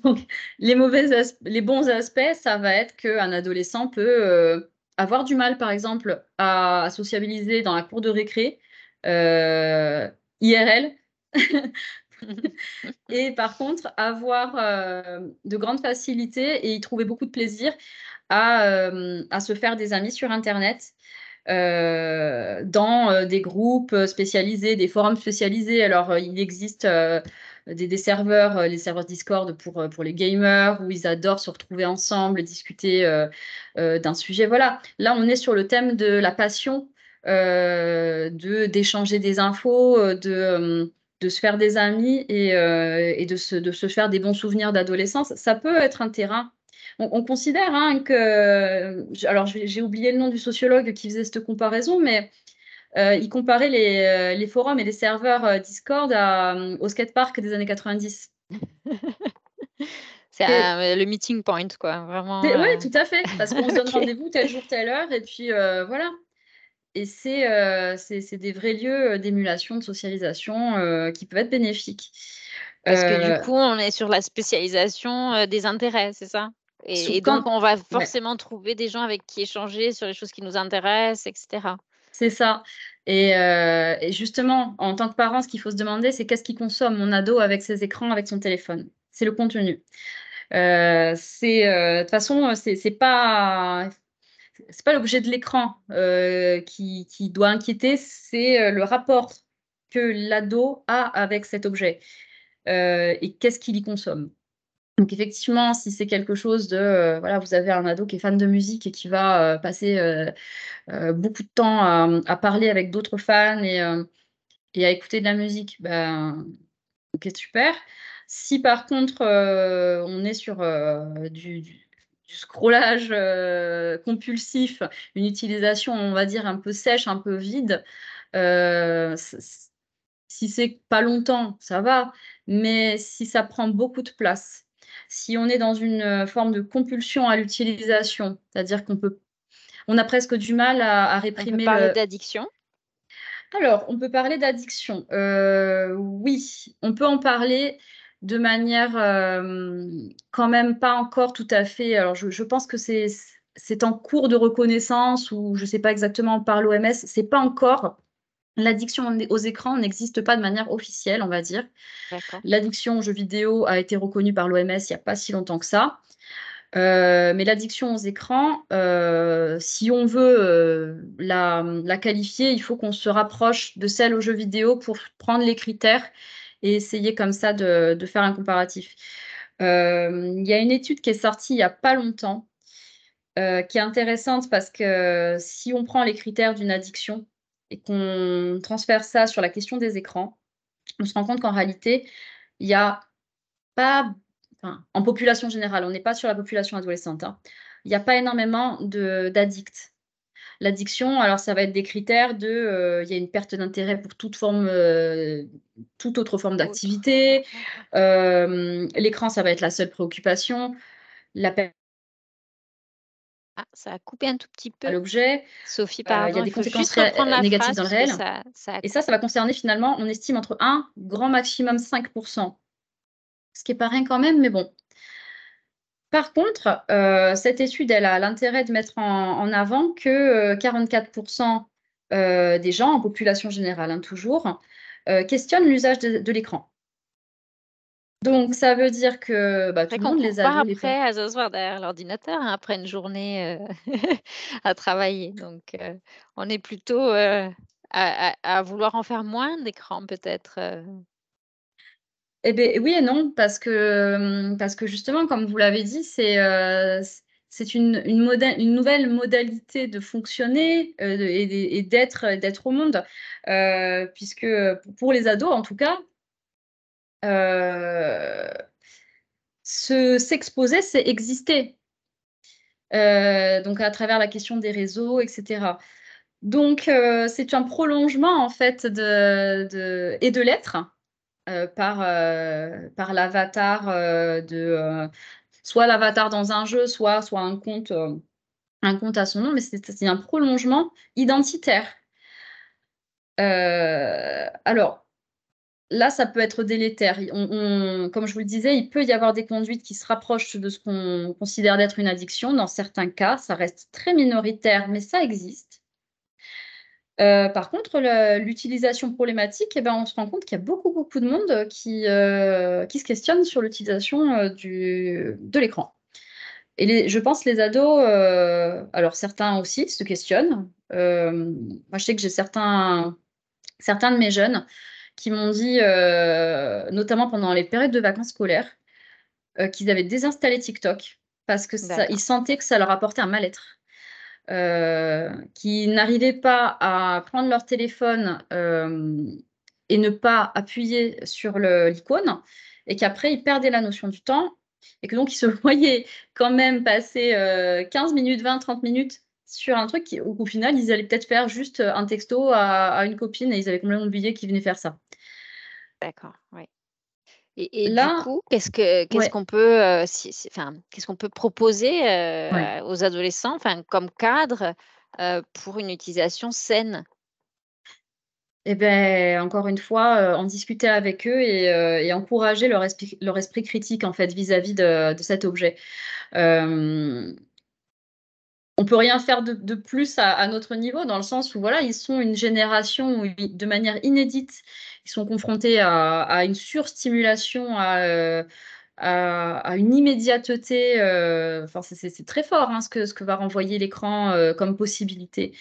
Donc les bons aspects, ça va être qu'un adolescent peut, avoir du mal, par exemple, à sociabiliser dans la cour de récré, IRL et par contre avoir, de grandes facilités et y trouver beaucoup de plaisir à se faire des amis sur internet, dans, des groupes, spécialisés, des forums spécialisés. Alors, il existe, des serveurs, les serveurs Discord pour les gamers, où ils adorent se retrouver ensemble, discuter, d'un sujet. Voilà, là, on est sur le thème de la passion, d'échanger des infos, de se faire des amis et de se faire des bons souvenirs d'adolescence. Ça peut être un terrain on considère hein, que, alors j'ai oublié le nom du sociologue qui faisait cette comparaison, mais il comparait les forums et les serveurs Discord au skatepark des années 90. C'est Et, le meeting point quoi, vraiment, oui, tout à fait, parce qu'on se donne OK. rendez-vous tel jour, telle heure, et puis voilà. Et c'est des vrais lieux d'émulation, de socialisation qui peuvent être bénéfiques. Parce que du Euh, coup, on est sur la spécialisation, des intérêts, c'est ça? Et donc quand, on va ouais. forcément trouver des gens avec qui échanger sur les choses qui nous intéressent et cetera. C'est ça. Et justement, en tant que parent, ce qu'il faut se demander, c'est qu'est-ce qu'il consomme mon ado avec ses écrans, avec son téléphone? C'est le contenu. De toute façon, c'est pas l'objet de l'écran qui doit inquiéter, c'est le rapport que l'ado a avec cet objet et qu'est-ce qu'il y consomme. Donc effectivement, si c'est quelque chose voilà, vous avez un ado qui est fan de musique et qui va passer beaucoup de temps à parler avec d'autres fans et à écouter de la musique, ben, OK, super. Si par contre, on est sur, du scrollage, compulsif, une utilisation, on va dire, un peu sèche, un peu vide, si c'est pas longtemps, ça va, mais si ça prend beaucoup de place, si on est dans une, forme de compulsion à l'utilisation, c'est-à-dire on a presque du mal à On peut réprimer parler le d'addiction? alors, on peut parler d'addiction. Oui, on peut en parler de manière, quand même pas encore tout à fait alors je pense que c'est en cours de reconnaissance ou je sais pas exactement par l'OMS, c'est pas encore l'addiction aux écrans n'existe pas de manière officielle, on va dire. D'accord. L'addiction aux jeux vidéo a été reconnue par l'OMS il y a pas si longtemps que ça. Mais l'addiction aux écrans, si on veut, la qualifier, il faut qu'on se rapproche de celle aux jeux vidéo pour prendre les critères et essayer comme ça de faire un comparatif. Il y a une étude qui est sortie il y a pas longtemps, qui est intéressante parce que si on prend les critères d'une addiction et qu'on transfère ça sur la question des écrans, on se rend compte qu'en réalité, il y a pas enfin, en population générale, on n'est pas sur la population adolescente, hein. Il y a pas énormément d'addicts. L'addiction, alors ça va être des critères de, il y a une perte d'intérêt pour toute autre forme Autre. d'activité. L'écran, ça va être la seule préoccupation. La perte Ah, ça a coupé un tout petit à peu. l'objet. Sophie, Il y a pardon, il des faut conséquences juste reprendre la négatives phrase dans le parce que réel. ça a Et ça va coupé. concerner finalement, on estime entre 1, grand maximum 5%. Ce qui est pas rien quand même, mais bon. Par contre, cette étude, elle a l'intérêt de mettre en avant que 44% des gens, en population générale, hein, toujours, questionnent l'usage de l'écran. Donc, ça veut dire que C'est tout vrai le qu'on monde, court les pas ados, les parents. après à s'asseoir derrière l'ordinateur, hein, après une journée, à travailler. Donc, on est plutôt, à vouloir en faire moins d'écran peut-être, Eh beh, oui et non, parce que justement, comme vous l'avez dit, c'est une nouvelle modalité de fonctionner, et d'être au monde, puisque, pour les ados en tout cas, heu, s'exposer, c'est exister, donc à travers la question des réseaux et cetera. Donc c'est un prolongement en fait de l'être, par l'avatar, soit l'avatar dans un jeu, soit un compte à son nom, mais c'est un prolongement identitaire. Alors là, ça peut être délétère. Comme je vous le disais, il peut y avoir des conduites qui se rapprochent de ce qu'on considère d'être une addiction. Dans certains cas, ça reste très minoritaire, mais ça existe. Par contre, l'utilisation problématique, eh ben, on se rend compte qu'il y a beaucoup, beaucoup de monde qui se questionne sur l'utilisation de l'écran. Et je pense les ados, alors certains aussi se questionnent. Moi, je sais que j'ai certains de mes jeunes qui m'ont dit, notamment pendant les périodes de vacances scolaires, qu'ils avaient désinstallé TikTok parce que ils d'accord. sentaient que ça leur apportait un mal-être. Qui n'arrivaient pas à prendre leur téléphone, et ne pas appuyer sur l'icône et qu'après ils perdaient la notion du temps et que donc ils se voyaient quand même passer, 15 minutes, 20, 30 minutes sur un truc où au final ils allaient peut-être faire juste, un texto à une copine et ils avaient complètement oublié qu'ils venaient faire ça. D'accord, oui. Et du Là coup, qu'est-ce ouais, qu'on peut, enfin, qu'est-ce qu'on peut proposer, ouais. aux adolescents, enfin, comme cadre, pour une utilisation saine? Et beh, encore une fois, en discuter avec eux et encourager leur esprit critique en fait vis-à-vis de cet objet. Hem, on peut rien faire de plus à notre niveau dans le sens où voilà, ils sont une génération où ils de manière inédite, ils sont confrontés à une surstimulation, à une immédiateté, enfin c'est très fort, hein, ce que va renvoyer l'écran, comme possibilité.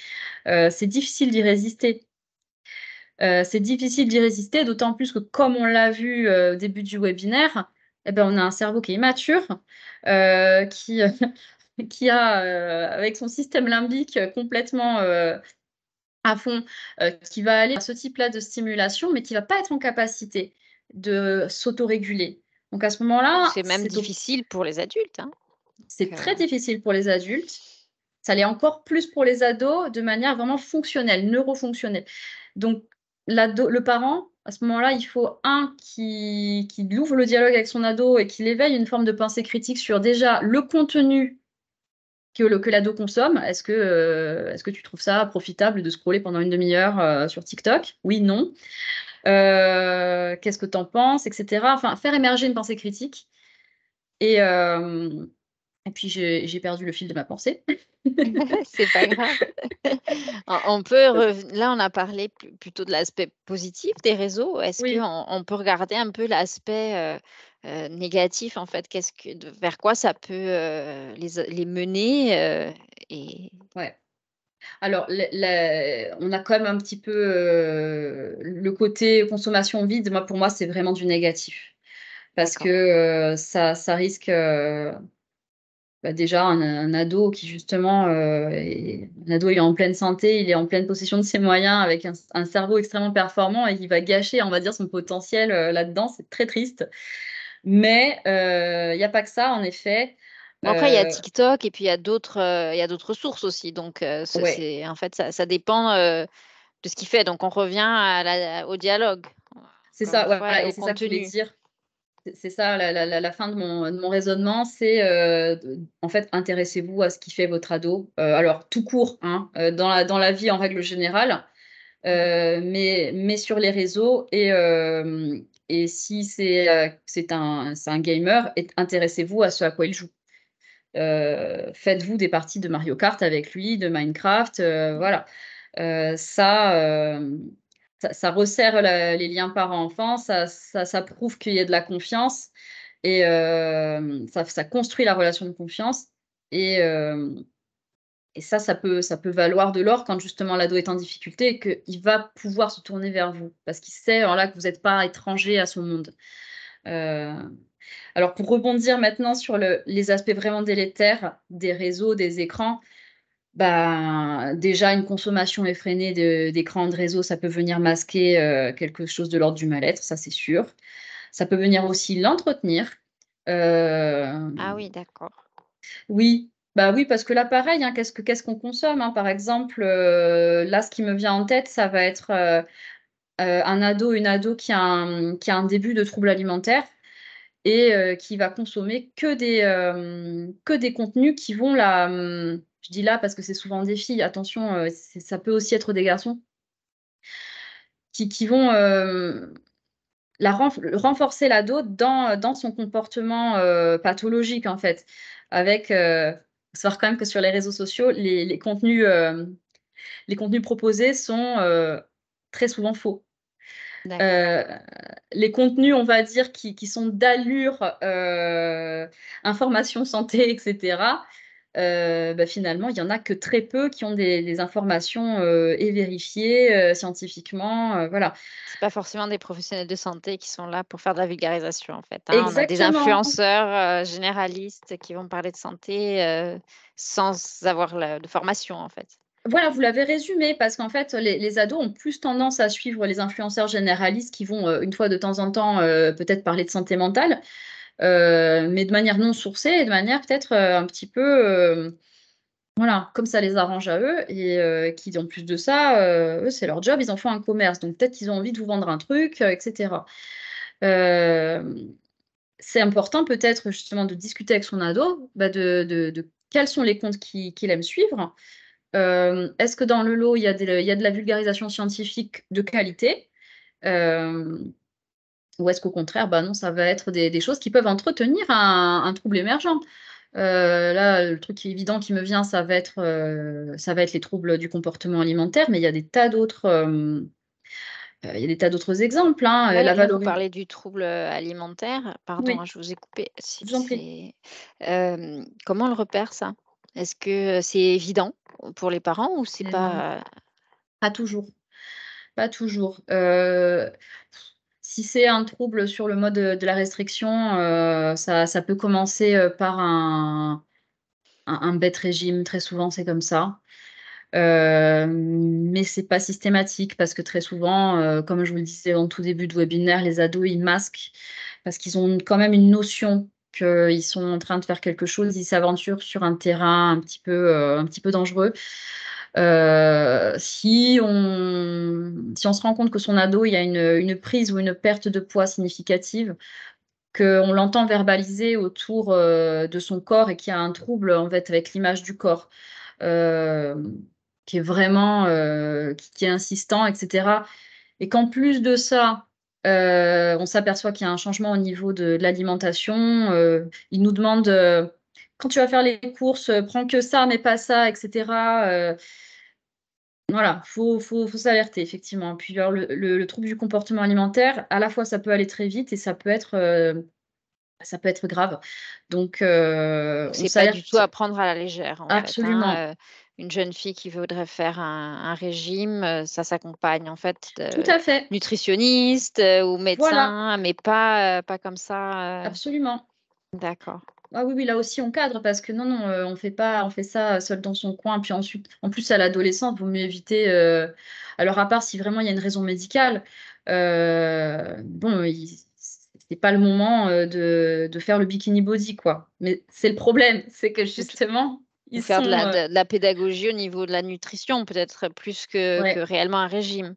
C'est difficile d'y résister. C'est difficile d'y résister, d'autant plus que comme on l'a vu, au début du webinaire, eh ben, on a un cerveau qui est immature, qui, qui a, avec son système limbique, complètement, à fond, qui va aller vers ce type-là de stimulation, mais qui va pas être en capacité de s'autoréguler. Donc à ce Ou moment-là, c'est même difficile pour les adultes, hein, c'est donc très difficile pour les adultes. Ça l'est encore plus pour les ados de manière vraiment fonctionnelle, neurofonctionnelle. Donc le parent, à ce moment-là, il faut qui ouvre le dialogue avec son ado et qu'il éveille une forme de pensée critique sur déjà le contenu que l'ado consomme. Est-ce que tu trouves ça profitable de scroller pendant une demi heure, sur TikTok? Oui, non. Qu'est-ce que tu en penses? Et cetera. Enfin, faire émerger une pensée critique et hem et puis j'ai perdu le fil de ma pensée. c'est pas grave. On peut là, on a parlé plutôt de l'aspect positif des réseaux. Est-ce Oui. qu'on peut regarder un peu l'aspect, négatif, en fait? Qu'est-ce que vers quoi ça peut, les mener, et Ouais. Alors, on a quand même un petit peu, le côté consommation vide. Pour moi, c'est vraiment du négatif. Parce d'accord. que, ça risque, déjà un ado qui justement, un ado, il est en pleine santé, il est en pleine possession de ses moyens avec un cerveau extrêmement performant et il va gâcher, on va dire, son potentiel, là-dedans. C'est très triste. Mais, il y a pas que ça, en effet. Bon, après, il y a Euh, TikTok et puis il y a d'autres sources aussi. Donc, ouais, en fait, ça dépend de ce qu'il fait. Donc, on revient au dialogue, c'est encore une ça, fois, et voilà, et au c'est ça que je voulais contenu. dire. C'est ça la fin de mon raisonnement, c'est en fait, intéressez-vous à ce qui fait votre ado. Alors, tout court, hein, dans la vie en règle générale, Mhm. mais sur les réseaux. Et si c'est un gamer, intéressez-vous à ce à quoi il joue. Faites-vous des parties de Mario Kart avec lui, de Minecraft, voilà. Ça resserre les liens parents-enfants, ça prouve qu'il y a de la confiance et ça construit la relation de confiance. Et, euh, et ça peut valoir de l'or quand justement l'ado est en difficulté et qu'il va pouvoir se tourner vers vous parce qu'il sait alors là que vous n'êtes pas étranger à son monde. Euh, alors pour rebondir maintenant sur les aspects vraiment délétères des réseaux, des écrans, bah, déjà une consommation effrénée d'écrans, de réseaux, ça peut venir masquer quelque chose de l'ordre du mal-être, ça c'est sûr. Ça peut venir aussi l'entretenir. Euh, Ah oui, d'accord. oui, bah oui, parce que là, pareil, hein, qu'est-ce qu'on consomme, hein. Par exemple, là, ce qui me vient en tête, ça va être un ado, une ado qui a un début de trouble alimentaire et qui va consommer que des contenus qui vont je dis là parce que c'est souvent des filles, attention, ça peut aussi être des garçons, qui vont renforcer l'ado dans son comportement pathologique, en fait. Avec, faut savoir quand même que sur les réseaux sociaux, les contenus proposés sont très souvent faux. D'accord. Euh, les contenus, on va dire, qui sont d'allure, information santé, etc., bah, finalement, il y en a que très peu qui ont des informations et vérifiées scientifiquement. Voilà. C'est pas forcément des professionnels de santé qui sont là pour faire de la vulgarisation, en fait, hein. On a des Exactement. influenceurs généralistes qui vont parler de santé sans avoir de formation, en fait. Voilà, vous l'avez résumé, parce qu'en fait, les ados ont plus tendance à suivre les influenceurs généralistes qui vont, une fois de temps en temps, peut-être parler de santé mentale, mais de manière non sourcée et de manière peut-être un petit peu, voilà, comme ça les arrange à eux, et qui, en plus de ça, eux, c'est leur job, ils en font un commerce, donc peut-être qu'ils ont envie de vous vendre un truc, etc. Euh, c'est important peut-être justement de discuter avec son ado, bah, de quels sont les comptes qu'il aime suivre. Est-ce que dans le lot, il y a de la vulgarisation scientifique de qualité? Euh, ou est-ce qu'au contraire, bah non, ça va être des choses qui peuvent entretenir un trouble émergent? Là, le truc qui est évident qui me vient, ça va être les troubles du comportement alimentaire, mais il y a des tas d'autres, il y a des tas d'autres exemples, hein. Ouais, La là, vous valorisation. parlez du trouble alimentaire. Pardon, hein, Oui, je vous ai coupé. je vous en prie. Comment on le repère, ça? Est-ce que c'est évident pour les parents ou c'est Non, pas... pas toujours. Pas toujours. Si c'est un trouble sur le mode de la restriction, ça peut commencer par un bête régime. Très souvent, c'est comme ça. Mais c'est pas systématique parce que très souvent, comme je vous le disais en tout début de webinaire, les ados, ils masquent parce qu'ils ont quand même une notion qu'ils sont en train de faire quelque chose, ils s'aventurent sur un terrain un petit peu dangereux. Si on se rend compte que son ado, il y a une prise ou une perte de poids significative, qu'on l'entend verbaliser autour de son corps et qu'il y a un trouble en fait avec l'image du corps, euh, qui est vraiment qui est insistant, etc. Et qu'en plus de ça, on s'aperçoit qu'il y a un changement au niveau de l'alimentation. Il nous demande quand tu vas faire les courses, prends que ça, mais pas ça, etc. Voilà, faut s'alerter, effectivement. Puis alors, le trouble du comportement alimentaire, à la fois, ça peut aller très vite et ça peut être grave. Donc, Donc, on c'est pas du tout s'alerte à prendre à la légère, en fait, absolument. hein. Une jeune fille qui voudrait faire un régime, ça s'accompagne, en fait, Tout de à fait. nutritionniste ou Voilà, médecin, mais pas comme ça. absolument. D'accord. Ah oui, oui, là aussi, on cadre parce que non, non, on fait ça seul dans son coin. Puis ensuite, en plus, à l'adolescence, vaut mieux éviter. Alors, à part si vraiment il y a une raison médicale, bon, c'est pas le moment, de faire le bikini body, quoi. Mais c'est le problème, c'est que Ou t justement, ou ils faire sont, de la pédagogie au niveau de la nutrition, peut-être plus que ouais, réellement un régime.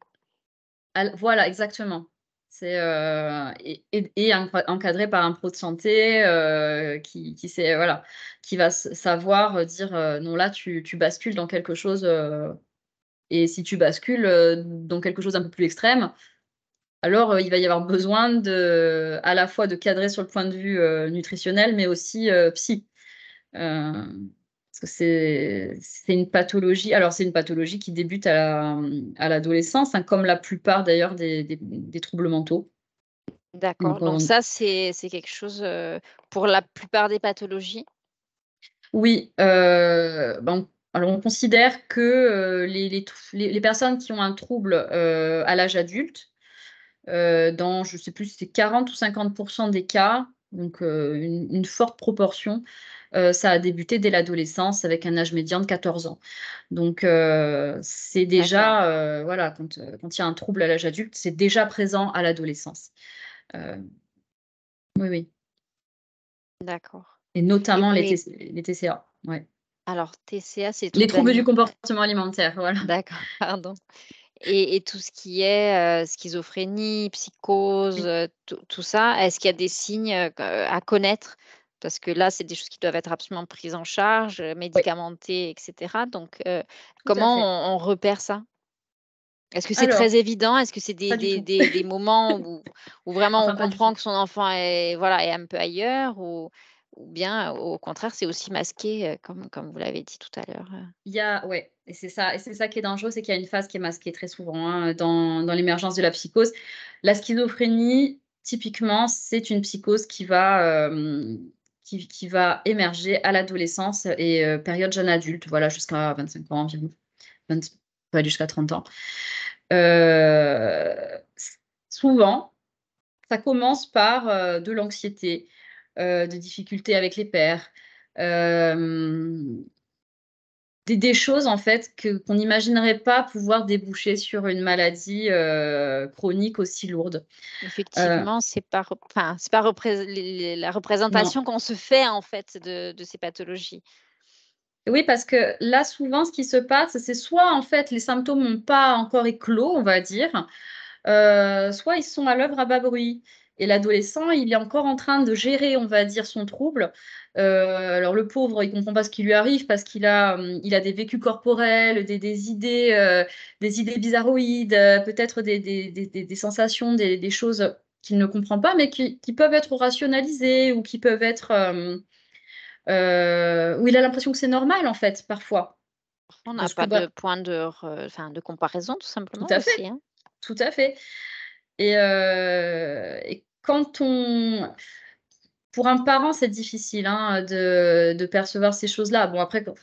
voilà, exactement. C'est, et encadré par un pro de santé, qui sait, voilà, qui va savoir, dire, «Non, là, tu bascules dans quelque chose, et si tu bascules, dans quelque chose d'un peu plus extrême, alors, il va y avoir besoin à la fois de cadrer sur le point de vue, nutritionnel, mais aussi, psy». Parce que c'est une pathologie, alors c'est une pathologie qui débute à l'adolescence, hein, comme la plupart d'ailleurs des troubles mentaux. D'accord, Donc donc ça, c'est quelque chose, pour la plupart des pathologies? oui, ben, alors on considère que, les personnes qui ont un trouble, à l'âge adulte, dans je sais plus si c'est 40 ou 50 des cas, donc une forte proportion, ça a débuté dès l'adolescence avec un âge médian de 14 ans. Donc c'est D'accord, déjà, voilà, quand il y a un trouble à l'âge adulte, c'est déjà présent à l'adolescence. Heu, oui, oui, d'accord et notamment et les TCA, ouais. alors TCA, c'est Les troubles troubles du alimentaires. comportement alimentaire, voilà. D'accord, pardon et tout ce qui est, schizophrénie, psychose, Oui, tout ça, est-ce qu'il y a des signes, à connaître? Parce que là, c'est des choses qui doivent être absolument prises en charge, oui, médicamentées et cetera donc tout à comment fait. on repère ça? Est-ce que c'est très Alors, évident? Est-ce que c'est pas du tout. des moments où vraiment on Enfin, pas du tout. comprend que son enfant est voilà, est un peu ailleurs ou bien au contraire c'est aussi masqué, comme vous l'avez dit tout à l'heure, Il y a Ouais, et c'est ça qui est dangereux, c'est qu'il y a une phase qui est masquée très souvent, hein, dans l'émergence de la psychose. La schizophrénie, typiquement, c'est une psychose qui va émerger à l'adolescence et période jeune adulte, voilà, jusqu'à 25 ans environ, 20 peut aller jusqu'à 30 ans. S Souvent, ça commence par, de l'anxiété, des difficultés avec les pairs, hem des choses en fait qu'on n'imaginerait pas pouvoir déboucher sur une maladie, chronique aussi lourde. Heu, effectivement c'est pas la non. représentation qu'on se fait en fait de ces pathologies. Oui, parce que là, souvent, ce qui se passe, c'est soit en fait les symptômes n'ont pas encore éclos, on va dire, soit ils sont à l'œuvre à bas bruit et l'adolescent, il est encore en train de gérer, on va dire, son trouble. Alors le pauvre, il comprend pas ce qui lui arrive parce il a des vécus corporels, des idées bizarroïdes, peut-être des sensations, des choses qu'il ne comprend pas, mais qui peuvent être rationalisées ou qui peuvent être, où il a l'impression que c'est normal, en fait, parfois, On de n'a se pas de compa point de comparaison tout tout simplement à aussi, fait, hein. tout à fait. Et quand on pour un parent, c'est difficile, hein, de percevoir ces choses-là. Bon, après, quand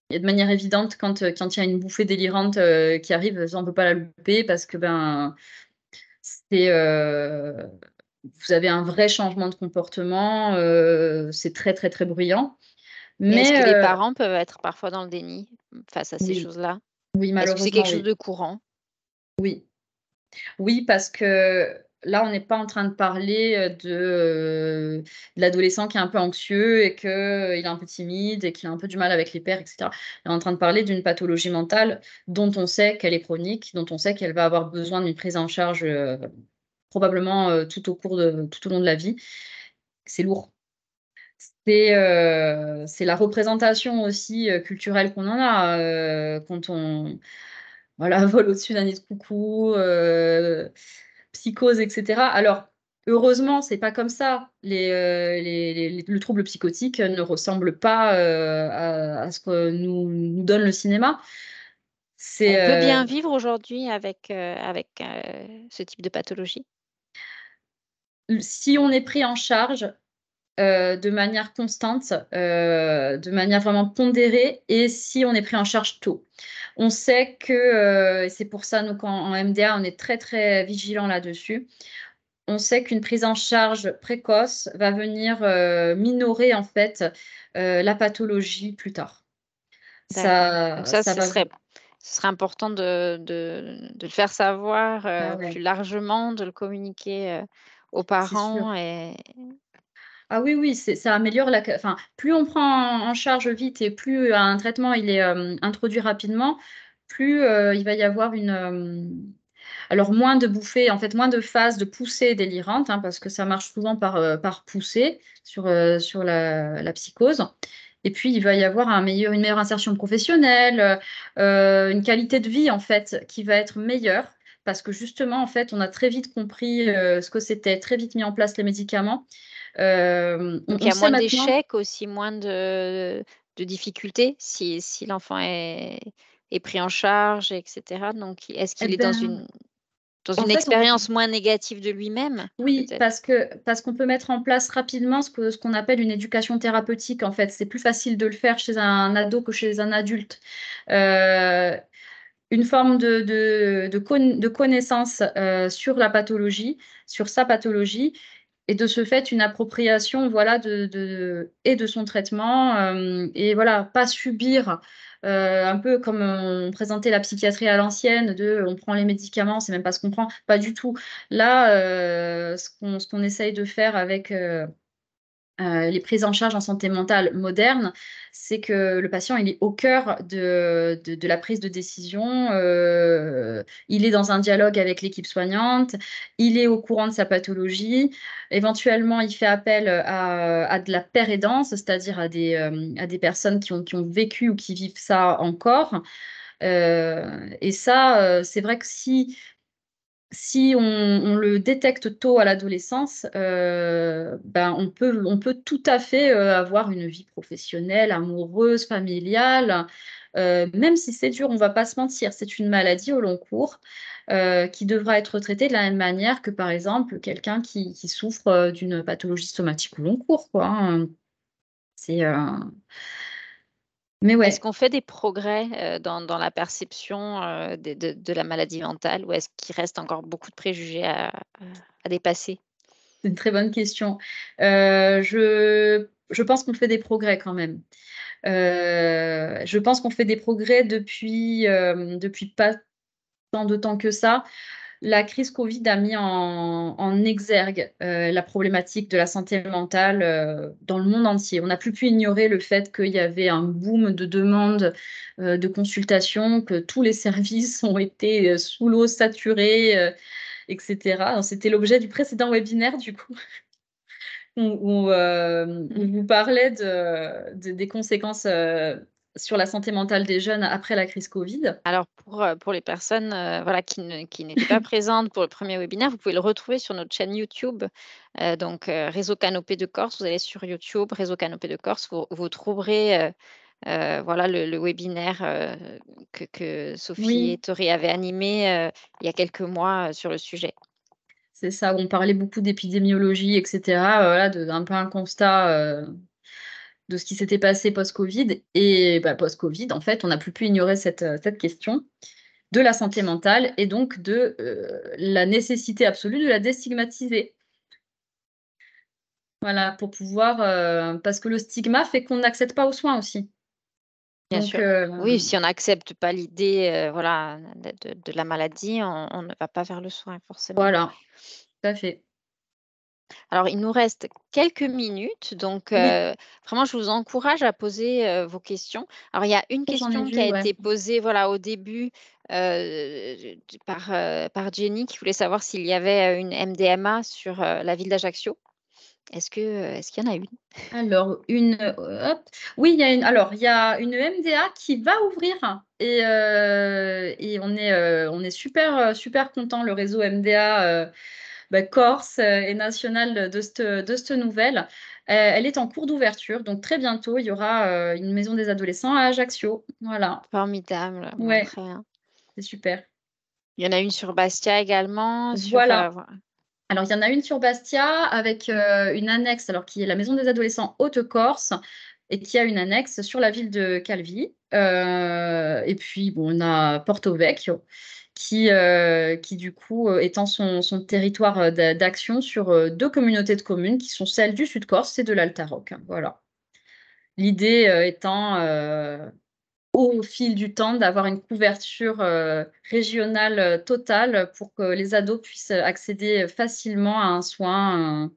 il y a de manière évidente quand il y a une bouffée délirante, qui arrive, ça on peut pas la louper parce que, ben, c'est, vous avez un vrai changement de comportement, c'est très, très, très bruyant. Et est-ce Mais que les parents peuvent être parfois dans le déni, face à ces oui, choses-là? oui, Est-ce que c'est quelque malheureusement, chose oui. de courant? Oui. Oui, parce que là, on n'est pas en train de parler, de l'adolescent qui est un peu anxieux et qu'il est un peu timide et qu'il a un peu du mal avec les pairs et cetera. On est en train de parler d'une pathologie mentale dont on sait qu'elle est chronique, dont on sait qu'elle va avoir besoin d'une prise en charge, probablement, tout au long de la vie. C'est lourd. C'est la représentation aussi, culturelle qu'on en a, quand on voilà, vol au-dessus d'un nid de coucou, psychose et cetera. Alors, heureusement, c'est pas comme ça. Le trouble psychotique ne ressemble pas, à ce que nous donne le cinéma. On peut C'est, bien vivre aujourd'hui avec, ce type de pathologie? si on est pris en charge, de manière constante, de manière vraiment pondérée et si on est pris en charge tôt. On sait que, et c'est pour ça, nous, quand en MDA, on est très, très vigilants là-dessus. On sait qu'une prise en charge précoce va venir, minorer en fait, la pathologie plus tard. D'accord. Donc ça, Ça va ce serait important de le faire savoir, Ah ouais. plus largement, de le communiquer, aux c'est sûr. parents et Ah oui, oui, ça améliore enfin, plus on prend en charge vite et plus un traitement il est introduit rapidement, plus il va y avoir alors moins de bouffées, en fait moins de phases de poussées délirantes, hein, parce que ça marche souvent par poussée sur la psychose. Et puis il va y avoir une meilleure insertion professionnelle, une qualité de vie en fait qui va être meilleure. Parce que justement, en fait, on a très vite compris ce que c'était, très vite mis en place les médicaments. donc il On y a sait moins maintenant, d'échecs aussi, moins de difficultés si l'enfant est pris en charge et cetera. Donc est-ce eh qu'il est ben, dans en une fait, expérience moins négative de lui-même, oui, peut-être? parce qu'on peut mettre en place rapidement ce qu'on appelle une éducation thérapeutique. En fait, c'est plus facile de le faire chez un ado que chez un adulte. Euh, une forme de connaissance sur la pathologie, sur sa pathologie, et de ce fait une appropriation voilà, et de son traitement, et voilà, pas subir, un peu comme on présentait la psychiatrie à l'ancienne, on prend les médicaments, c'est même pas ce qu'on prend, pas du tout. Là, ce qu'on essaye de faire avec les prises en charge en santé mentale moderne, c'est que le patient il est au cœur de la prise de décision, il est dans un dialogue avec l'équipe soignante, il est au courant de sa pathologie, éventuellement il fait appel à de la paire-aidance, c'est-à-dire à des personnes qui ont vécu ou qui vivent ça encore. Et ça, c'est vrai que si on le détecte tôt à l'adolescence, ben on peut tout à fait avoir une vie professionnelle, amoureuse, familiale, même si c'est dur, on ne va pas se mentir, c'est une maladie au long cours qui devra être traitée de la même manière que, par exemple, quelqu'un qui souffre d'une pathologie somatique au long cours, quoi, hein. C'est, mais Est-ce ouais, qu'on fait des progrès, dans la perception, de la maladie mentale ou est-ce qu'il reste encore beaucoup de préjugés à dépasser? c'est une très bonne question. Je pense qu'on fait des progrès quand même. Je pense qu'on fait des progrès depuis pas tant de temps que ça. La crise Covid a mis en exergue la problématique de la santé mentale dans le monde entier. On n'a plus pu ignorer le fait qu'il y avait un boom de demandes de consultation, que tous les services ont été sous l'eau, saturés, etc. C'était l'objet du précédent webinaire, du coup, où je vous parlais des conséquences sur la santé mentale des jeunes après la crise Covid. Alors pour les personnes, voilà qui n'étaient pas présentes pour le premier webinaire, vous pouvez le retrouver sur notre chaîne YouTube, donc Réseau Canopé de Corse. Vous allez sur YouTube, Réseau Canopé de Corse, vous trouverez, voilà le webinaire, que Sophie et Oui, Tori avaient animé, il y a quelques mois, sur le sujet. c'est ça, où on parlait beaucoup d'épidémiologie, etc. Voilà, un peu un constat de ce qui s'était passé post-Covid. Et bah, post-Covid, en fait, on n'a plus pu ignorer cette question de la santé mentale et donc de la nécessité absolue de la déstigmatiser. Voilà, pour pouvoir, parce que le stigma fait qu'on n'accède pas aux soins aussi. Bien Donc, sûr. Oui, si on n'accepte pas l'idée, voilà, de la maladie, on ne va pas vers le soin forcément. voilà, tout à fait. Alors, il nous reste quelques minutes, donc Oui, vraiment, je vous encourage à poser, vos questions. Alors, il y a une j'en ai question qui vu, a ouais. été posée, voilà, au début, par Jenny qui voulait savoir s'il y avait, une MDMA sur, la ville d'Ajaccio. Est-ce qu'il y en a une? Alors, hop. Oui, il y a une MDA qui va ouvrir et on est super, super content, le réseau MDA bah, Corse et national de cette nouvelle. Elle est en cours d'ouverture, donc très bientôt, il y aura une maison des adolescents à Ajaccio. Voilà. Formidable, bon, Ouais, très bien. c'est super. Il y en a une sur Bastia également, sur, Voilà. voilà. Alors, il y en a une sur Bastia avec une annexe, alors qui est la maison des adolescents Haute-Corse et qui a une annexe sur la ville de Calvi. Et puis, bon, on a Porto Vecchio qui du coup, étend son territoire d'action sur deux communautés de communes qui sont celles du Sud-Corse et de l'Alta Roque. Voilà. L'idée étant au fil du temps, d'avoir une couverture, régionale, totale pour que les ados puissent accéder facilement à un soin,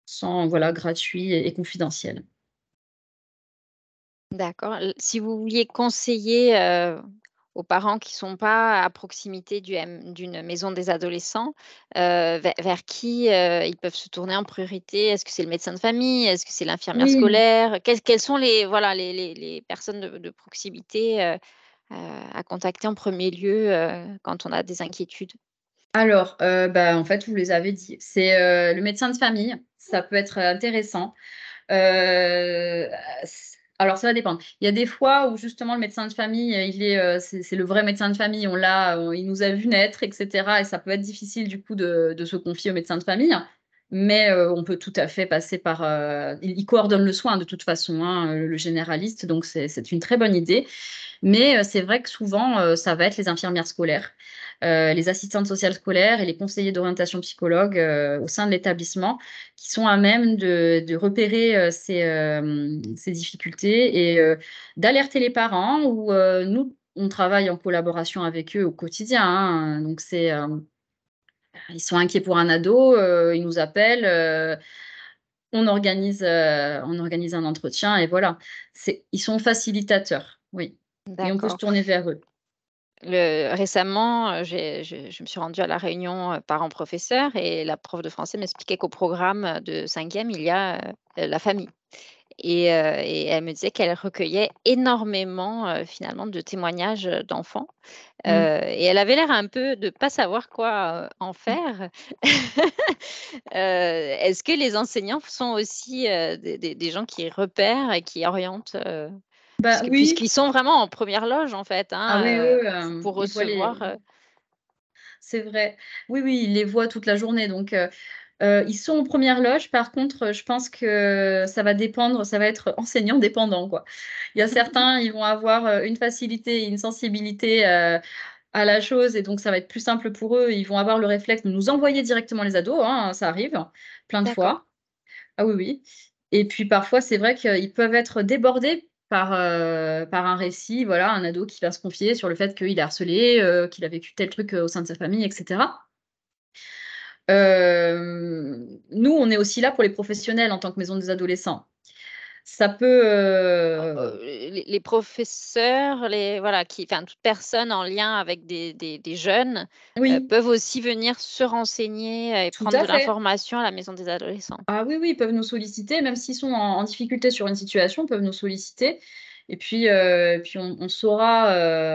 sans voilà, gratuit et confidentiel. D'accord. Si vous vouliez conseiller, aux parents qui sont pas à proximité d'une maison des adolescents, vers qui, ils peuvent se tourner en priorité? Est-ce que c'est le médecin de famille? Est-ce que c'est l'infirmière Oui. scolaire? Quelles sont les voilà, les personnes de proximité, à contacter en premier lieu, quand on a des inquiétudes? Alors, bah, en fait, vous les avez dit. C'est, le médecin de famille, ça peut être intéressant. S Alors ça va dépendre. Il y a des fois où justement le médecin de famille, c'est le vrai médecin de famille, il nous a vu naître et cetera et ça peut être difficile du coup de se confier au médecin de famille. Mais, on peut tout à fait passer par, il coordonne le soin de toute façon, hein, le généraliste, donc c'est une très bonne idée. Mais, c'est vrai que souvent, ça va être les infirmières scolaires, les assistantes sociales scolaires et les conseillers d'orientation psychologue, au sein de l'établissement qui sont à même de repérer, ces difficultés et d'alerter les parents ou, nous, on travaille en collaboration avec eux au quotidien, hein, donc ils sont inquiets pour un ado, ils nous appellent, on organise un entretien et voilà. Ils sont facilitateurs, oui, et on peut se D'accord. tourner vers eux. Récemment, je me suis rendue à la réunion, parents-professeurs et la prof de français m'expliquait qu'au programme, de 5e, il y a, la famille et elle me disait qu'elle recueillait énormément, finalement de témoignages, d'enfants, Mmh. et elle avait l'air un peu de pas savoir quoi, en faire. Est-ce que les enseignants sont aussi, des gens qui repèrent et qui orientent, Bah, oui. puisqu'ils sont vraiment en première loge, en fait, Ah oui, hein, eux, pour ils voient les recevoir, c'est vrai. Oui, oui, ils les voient toute la journée donc ils sont en première loge. Par contre, je pense que ça va dépendre, ça va être enseignant dépendant, quoi. Il y a certains, ils vont avoir, une facilité et une sensibilité, à la chose et donc ça va être plus simple pour eux. Ils vont avoir le réflexe de nous envoyer directement les ados, hein, ça arrive plein de d'accord. fois. Ah oui, oui et puis parfois, c'est vrai qu'ils peuvent être débordés par un récit, voilà, un ado qui va se confier sur le fait qu'il est harcelé, qu'il a vécu tel truc, au sein de sa famille et cetera. Nous, on est aussi là pour les professionnels en tant que maison des adolescents. Ça peut, Les professeurs, voilà, enfin, toute personne en lien avec des jeunes, oui, peuvent aussi venir se renseigner et tout prendre à de fait. l'information à la maison des adolescents. Ah oui, oui, ils peuvent nous solliciter, même s'ils sont en difficulté sur une situation, ils peuvent nous solliciter et puis on saura,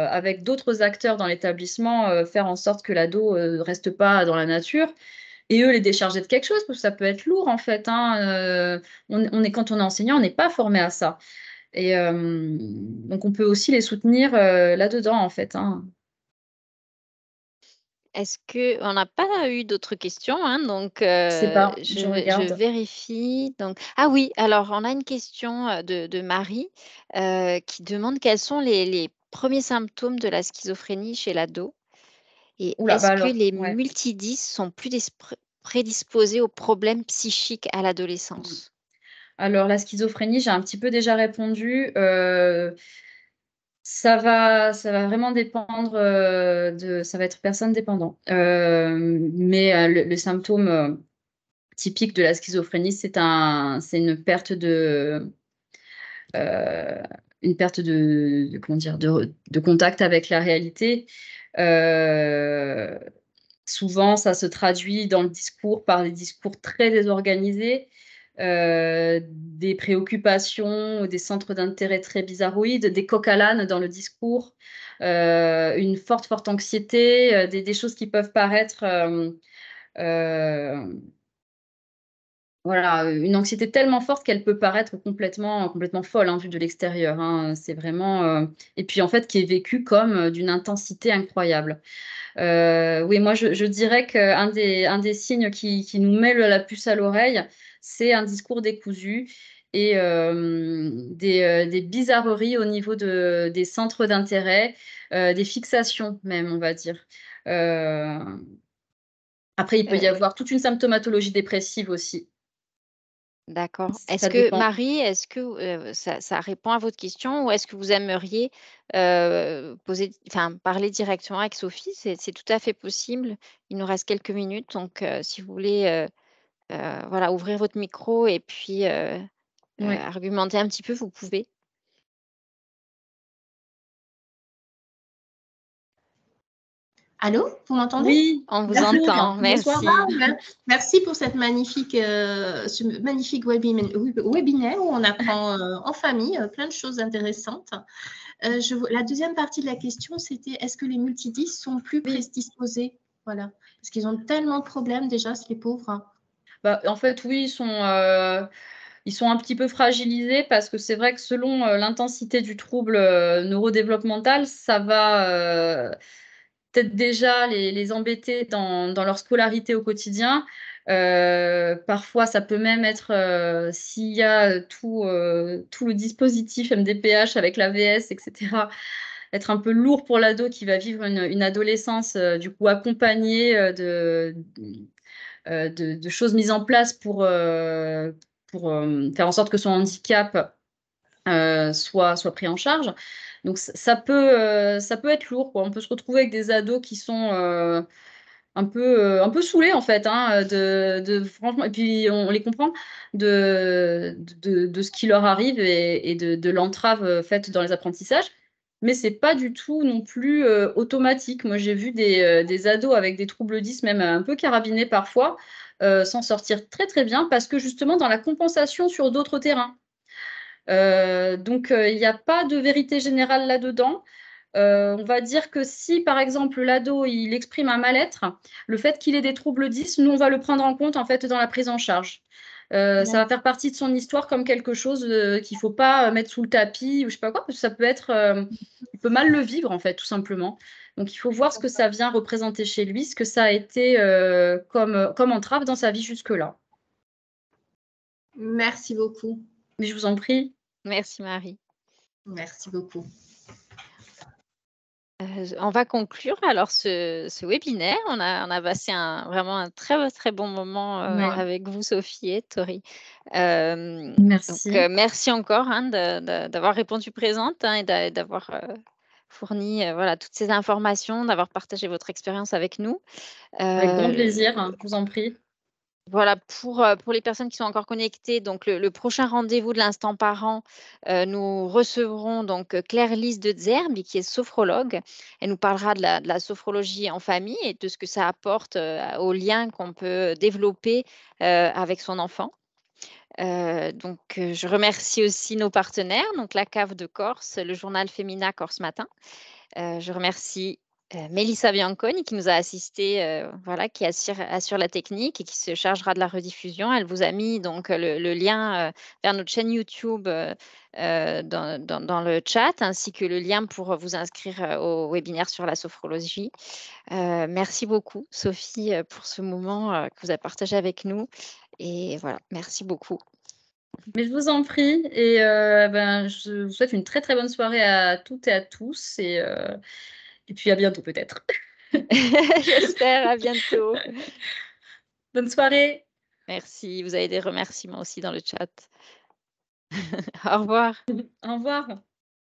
avec d'autres acteurs dans l'établissement, faire en sorte que l'ado, reste pas dans la nature et eux les décharger de quelque chose, parce que ça peut être lourd en fait, hein, quand on est enseignant, on n'est pas formé à ça et donc on peut aussi les soutenir, là-dedans en fait, hein. Est-ce qu'on n'a pas eu d'autres questions, hein, donc Je sais pas, je je regarde. vérifie donc ah oui, alors on a une question, de Marie, qui demande quels sont les premiers symptômes de la schizophrénie chez l'ado et Ouh là, bah est-ce que alors les ouais. multidys sont plus prédisposés aux problèmes psychiques à Mmh. l'adolescence? Alors la schizophrénie, j'ai un petit peu déjà répondu, ça va vraiment dépendre, ça va être personne dépendant. Mais le symptôme, typique de la schizophrénie, c'est heu, une perte de comment dire? De contact avec la réalité. Heu, Souvent, ça se traduit dans le discours par des discours très désorganisés, des préoccupations, des centres d'intérêt très bizarroïdes, des coq à l'âne dans le discours, une forte, forte anxiété, des choses qui peuvent paraître, heu, voilà, une anxiété tellement forte qu'elle peut paraître complètement folle, hein, vue de l'extérieur, hein. C'est vraiment, et puis, en fait, qui est vécue comme, d'une intensité incroyable. Oui, moi je dirais qu'un des signes qui nous met la puce à l'oreille, c'est un discours décousu et des bizarreries au niveau des centres d'intérêt, des fixations même, on va dire. Heu, Après il peut y Heu, avoir toute une symptomatologie dépressive aussi. D'accord. Est-ce Ça que dépend. Marie, est-ce que, ça répond à votre question ou est-ce que vous aimeriez, parler directement avec Sophie? C'est tout à fait possible. Il nous reste quelques minutes, donc si vous voulez, voilà, ouvrir votre micro et puis, Ouais. argumenter un petit peu, vous pouvez. Allô, vous m'entendez? Oui, On vous bonjour. entend, Bonsoir. merci. Merci pour cette magnifique, ce magnifique webinaire où on apprend en famille plein de choses intéressantes. La deuxième partie de la question, c'était est-ce que les multidisques sont plus Oui. prédisposés? Voilà. Parce qu'ils ont tellement de problèmes déjà, les pauvres. Bah, en fait, oui, ils sont un petit peu fragilisés parce que c'est vrai que selon l'intensité du trouble neurodéveloppemental, ça va peut-être déjà les embêter dans leur scolarité au quotidien. Parfois, ça peut même être, s'il y a tout le dispositif MDPH avec l'AVS, etc., être un peu lourd pour l'ado qui va vivre une adolescence, du coup, accompagnée de choses mises en place pour faire en sorte que son handicap soit pris en charge. Donc ça peut être lourd, quoi. On peut se retrouver avec des ados qui sont un peu saoulés en fait, hein, franchement, et puis on les comprend de ce qui leur arrive et de l'entrave faite dans les apprentissages. Mais c'est pas du tout non plus automatique. Moi, j'ai vu des ados avec des troubles 10, même un peu carabinés parfois, s'en sortir très très bien parce que justement dans la compensation sur d'autres terrains. Donc, il n'y a pas de vérité générale là-dedans. On va dire que si, par exemple, l'ado, il exprime un mal-être, le fait qu'il ait des troubles 10, nous, on va le prendre en compte, en fait, dans la prise en charge. Ça va faire partie de son histoire comme quelque chose qu'il ne faut pas mettre sous le tapis ou je sais pas quoi, parce que ça peut être, il peut mal le vivre, en fait, tout simplement. Donc, il faut voir ce que ça vient représenter chez lui, ce que ça a été comme entrave dans sa vie jusque-là. Merci beaucoup. Mais je vous en prie. Merci Marie. Merci beaucoup. On va conclure alors ce webinaire. On a passé vraiment un très, très bon moment, Ouais. avec vous Sophie et Tori. Merci. Donc, merci encore, hein, d'avoir répondu présente, hein, et d'avoir, fourni, voilà, toutes ces informations, d'avoir partagé votre expérience avec nous. Avec grand Heu plaisir, hein, je vous en prie. Voilà, pour les personnes qui sont encore connectées, donc le prochain rendez-vous de l'Instant Parent, nous recevrons donc Claire Lise de Zerbi, qui est sophrologue. Elle nous parlera de la sophrologie en famille et de ce que ça apporte, aux liens qu'on peut développer, avec son enfant. Je remercie aussi nos partenaires, donc la Cave de Corse, le journal Femina Corse Matin. Je remercie, Mélissa Bianconi qui nous a assistés, voilà, qui assure la technique et qui se chargera de la rediffusion. Elle vous a mis donc le lien, vers notre chaîne YouTube, dans le chat, ainsi que le lien pour vous inscrire, au webinaire sur la sophrologie. Merci beaucoup Sophie, pour ce moment, que vous avez partagé avec nous et voilà, merci beaucoup. Mais je vous en prie et ben, je vous souhaite une très, très bonne soirée à toutes et à tous et puis à bientôt peut-être. J'espère, à bientôt. Bonne soirée. Merci, vous avez des remerciements aussi dans le chat. Au revoir. Au revoir.